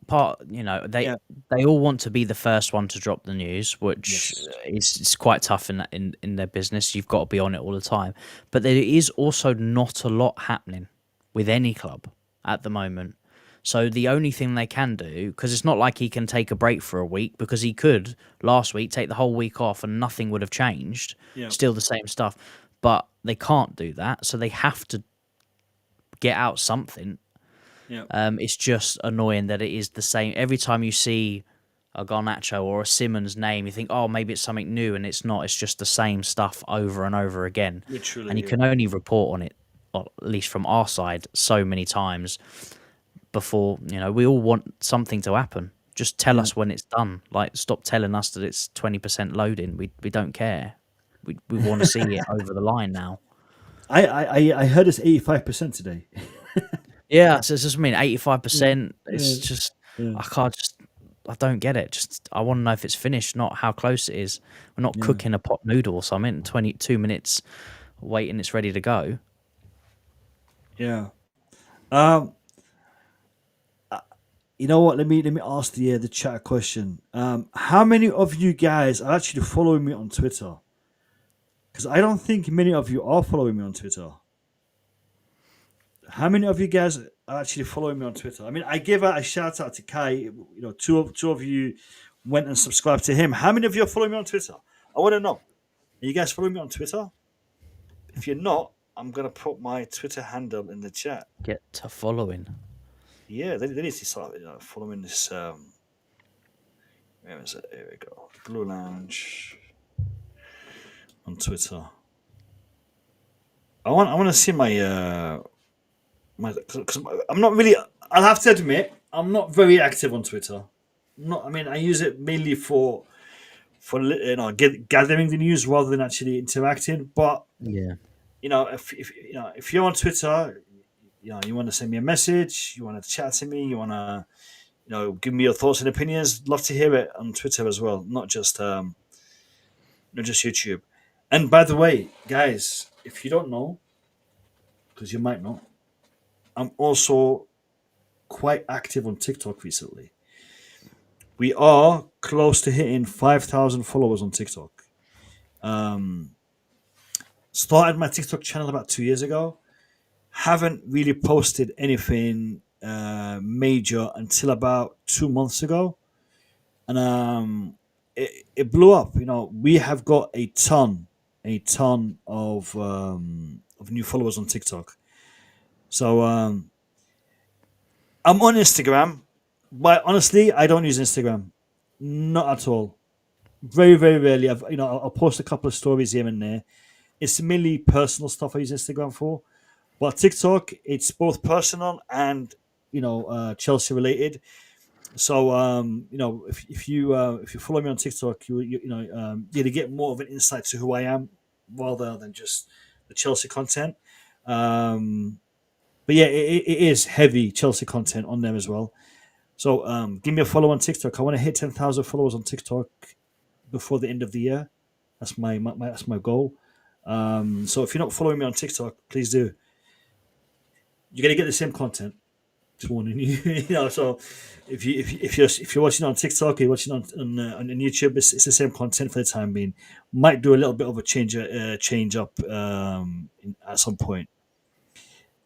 part, yeah, they all want to be the first one to drop the news, which yes, is quite tough in their business. You've got to be on it all the time. But there is also not a lot happening with any club at the moment. So the only thing they can do, because it's not like he can take a break for a week, because he could last week take the whole week off and nothing would have changed, yeah, still the same stuff. But they can't do that, so they have to get out something. yeah, It's just annoying that it is the same every time you see a Garnacho or a Simmons name, you think, oh, maybe it's something new, and it's not. It's just the same stuff over and over again. Literally, And you can only report on it, or at least from our side, so many times before, we all want something to happen. Just tell us when it's done. Like, stop telling us that it's 20% loading. We don't care. We want to see it over the line now. I heard it's 85% today. Yeah, so it's just 85%. It's just I don't get it. Just I want to know if it's finished, not how close it is. We're not cooking a pot noodle or something. 22 minutes waiting, it's ready to go. Yeah. You know what? Let me ask the chat a question. How many of you guys are actually following me on Twitter? Because I don't think many of you are following me on Twitter. How many of you guys are actually following me on Twitter? I mean, I give out a shout out to Kai. Two of you went and subscribed to him. How many of you are following me on Twitter? I want to know. Are you guys following me on Twitter? If you're not, I'm gonna put my Twitter handle in the chat. Get to following. Yeah, they need to start following this. Where is it? Here we go. Blue Lounge on Twitter. I want to see my because I'm not really. I'll have to admit, I'm not very active on Twitter. I use it mainly for gathering the news rather than actually interacting. But Yeah. if you're on Twitter, you want to send me a message, you want to chat to me, you want to give me your thoughts and opinions. Love to hear it on Twitter as well, not just YouTube. And by the way, guys, if you don't know, because you might not, I'm also quite active on TikTok recently. We are close to hitting 5,000 followers on TikTok. Started my TikTok channel about 2 years ago. Haven't really posted anything major until about 2 months ago. And it blew up. We have got a ton of new followers on TikTok. So I'm on Instagram, but honestly, I don't use Instagram, not at all. Very, very rarely. I'll post a couple of stories here and there. It's mainly personal stuff I use Instagram for, but TikTok, it's both personal and Chelsea related. So if you follow me on TikTok, you're to get more of an insight to who I am rather than just the Chelsea content. But yeah, it is heavy Chelsea content on there as well. So give me a follow on TikTok. I want to hit 10,000 followers on TikTok before the end of the year. That's my goal. So if you're not following me on TikTok, please do. You're gonna get the same content. Just warning you. So if you're watching on TikTok, or you're watching on YouTube, it's the same content for the time being. Might do a little bit of a change up at some point.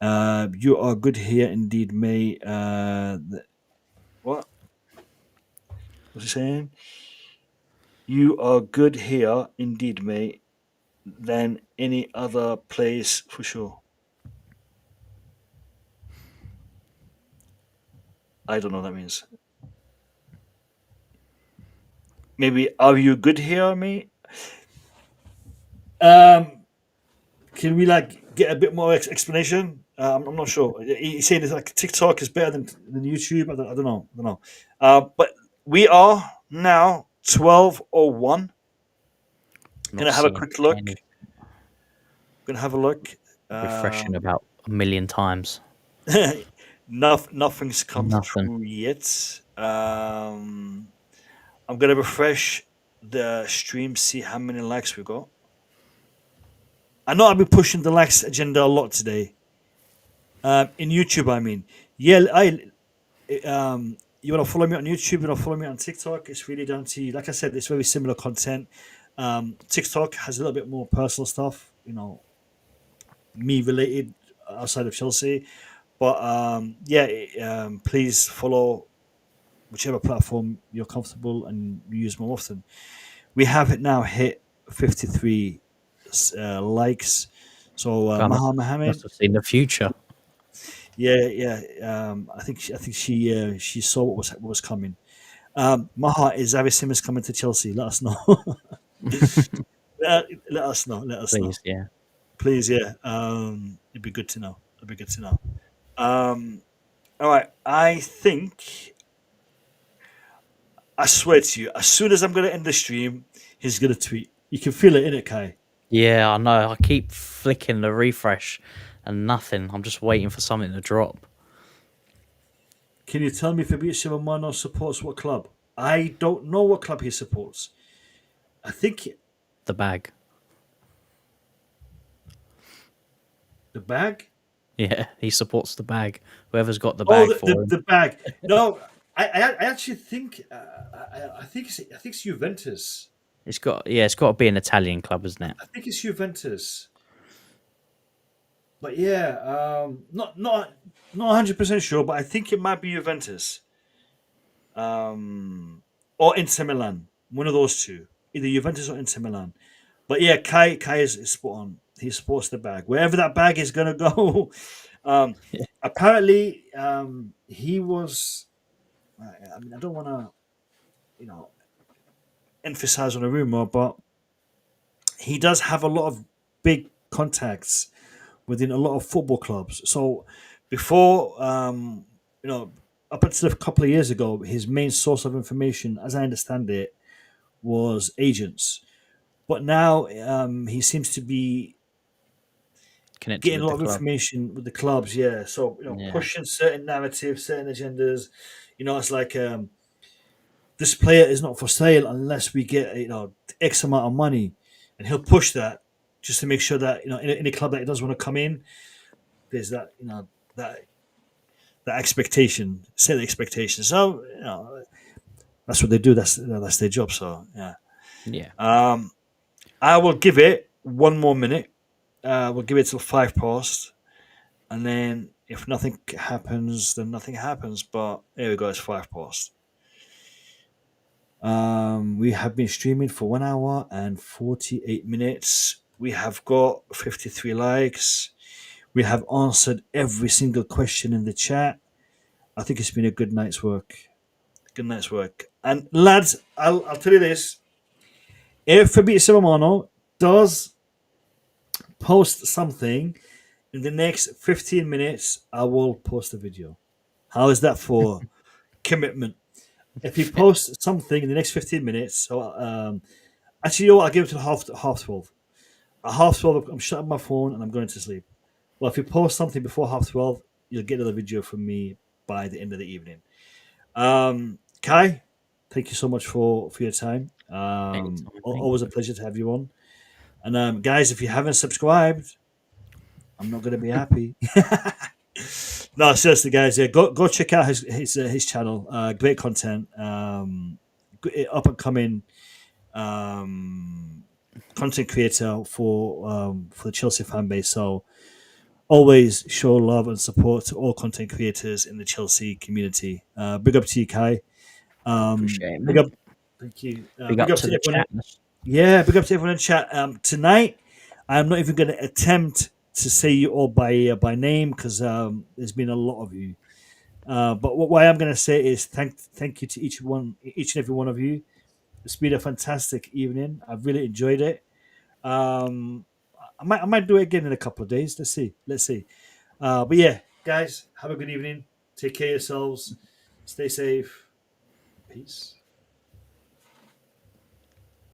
You are good here indeed, May. What? What's he saying? You are good here indeed, May, than any other place for sure. I don't know what that means. Maybe are you good here, May? Can we get a bit more explanation? I'm not sure. He's saying it's like TikTok is better than YouTube. I don't know. But we are now 12:01. Gonna have a quick look. Gonna have a look. Refreshing about a million times. Nothing's come through yet. I'm gonna refresh the stream, see how many likes we got. I know I've been pushing the likes agenda a lot today. In YouTube, I mean. Yeah, you want to follow me on YouTube, you want to follow me on TikTok, it's really down to you. Like I said, it's very similar content. TikTok has a little bit more personal stuff, me related outside of Chelsea. But please follow whichever platform you're comfortable and use more often. We have it now hit 53 likes. So Mohammed must have seen the future. Yeah. I think she saw what was coming. My heart is Xavi Simons coming to Chelsea. Let us know. Let us know. Let us know. Please, yeah. Please, yeah. It'd be good to know. It'd be good to know. All right. I think, I swear to you, as soon as I'm going to end the stream, he's going to tweet. You can feel it, innit, Kai? Yeah, I know. I keep flicking the refresh and nothing. I'm just waiting for something to drop. Can you tell me if Fabrizio Romano supports what club? I don't know what club he supports. I think The bag. the bag. Yeah, he supports the bag. Whoever's got the bag for him. The bag. No, I actually think I think it's Juventus. It's got to be an Italian club, isn't it? I think it's Juventus. But yeah, not 100% sure, but I think it might be Juventus. Or Inter Milan. One of those two. Either Juventus or Inter Milan. But yeah, Kai is spot on. He supports the bag. Wherever that bag is gonna go. Apparently, he was. I mean, I don't want to, emphasize on a rumor, but he does have a lot of big contacts within a lot of football clubs. So before, up until a couple of years ago, his main source of information, as I understand it, was agents. But now he seems to be Connected getting a with lot the of club. information with the clubs, yeah. So Yeah. pushing certain narratives, certain agendas. It's like this player is not for sale unless we get X amount of money, and he'll push that just to make sure that in a club that he does want to come in, there's that that expectation, set the expectation. So that's what they do. That's their job. So yeah. Yeah. I will give it one more minute. We'll give it till 5 past, and then if nothing happens, then nothing happens. But there we go. It's 5 past. We have been streaming for 1 hour and 48 minutes. We have got 53 likes. We have answered every single question in the chat. I think it's been a good night's work. Good night's work. And lads, I'll tell you this. If Fabrizio Romano does post something in the next 15 minutes, I will post a video. How is that for commitment? If he posts something in the next 15 minutes, so actually, I'll give it to half 12. At half 12, I'm shutting my phone and I'm going to sleep. Well, if you post something before half 12, you'll get another video from me by the end of the evening. Kai, thank you so much for your time. Always a pleasure to have you on. And guys, if you haven't subscribed, I'm not going to be happy. No, seriously, guys, yeah, go check out his channel. Great content. Up and coming content creator for the Chelsea fan base. So always show love and support to all content creators in the Chelsea community. Big up to you, Kai. Appreciate it, Big man. up, thank you. Big up to the everyone. chat. Yeah, big up to everyone in chat. Tonight, I'm not even going to attempt to say you all by name because there's been a lot of you. But what I am going to say is thank you to each and every one of you. It's been a fantastic evening. I've really enjoyed it. I might do it again in a couple of days. Let's see. But yeah, guys, have a good evening. Take care of yourselves. Stay safe. Peace.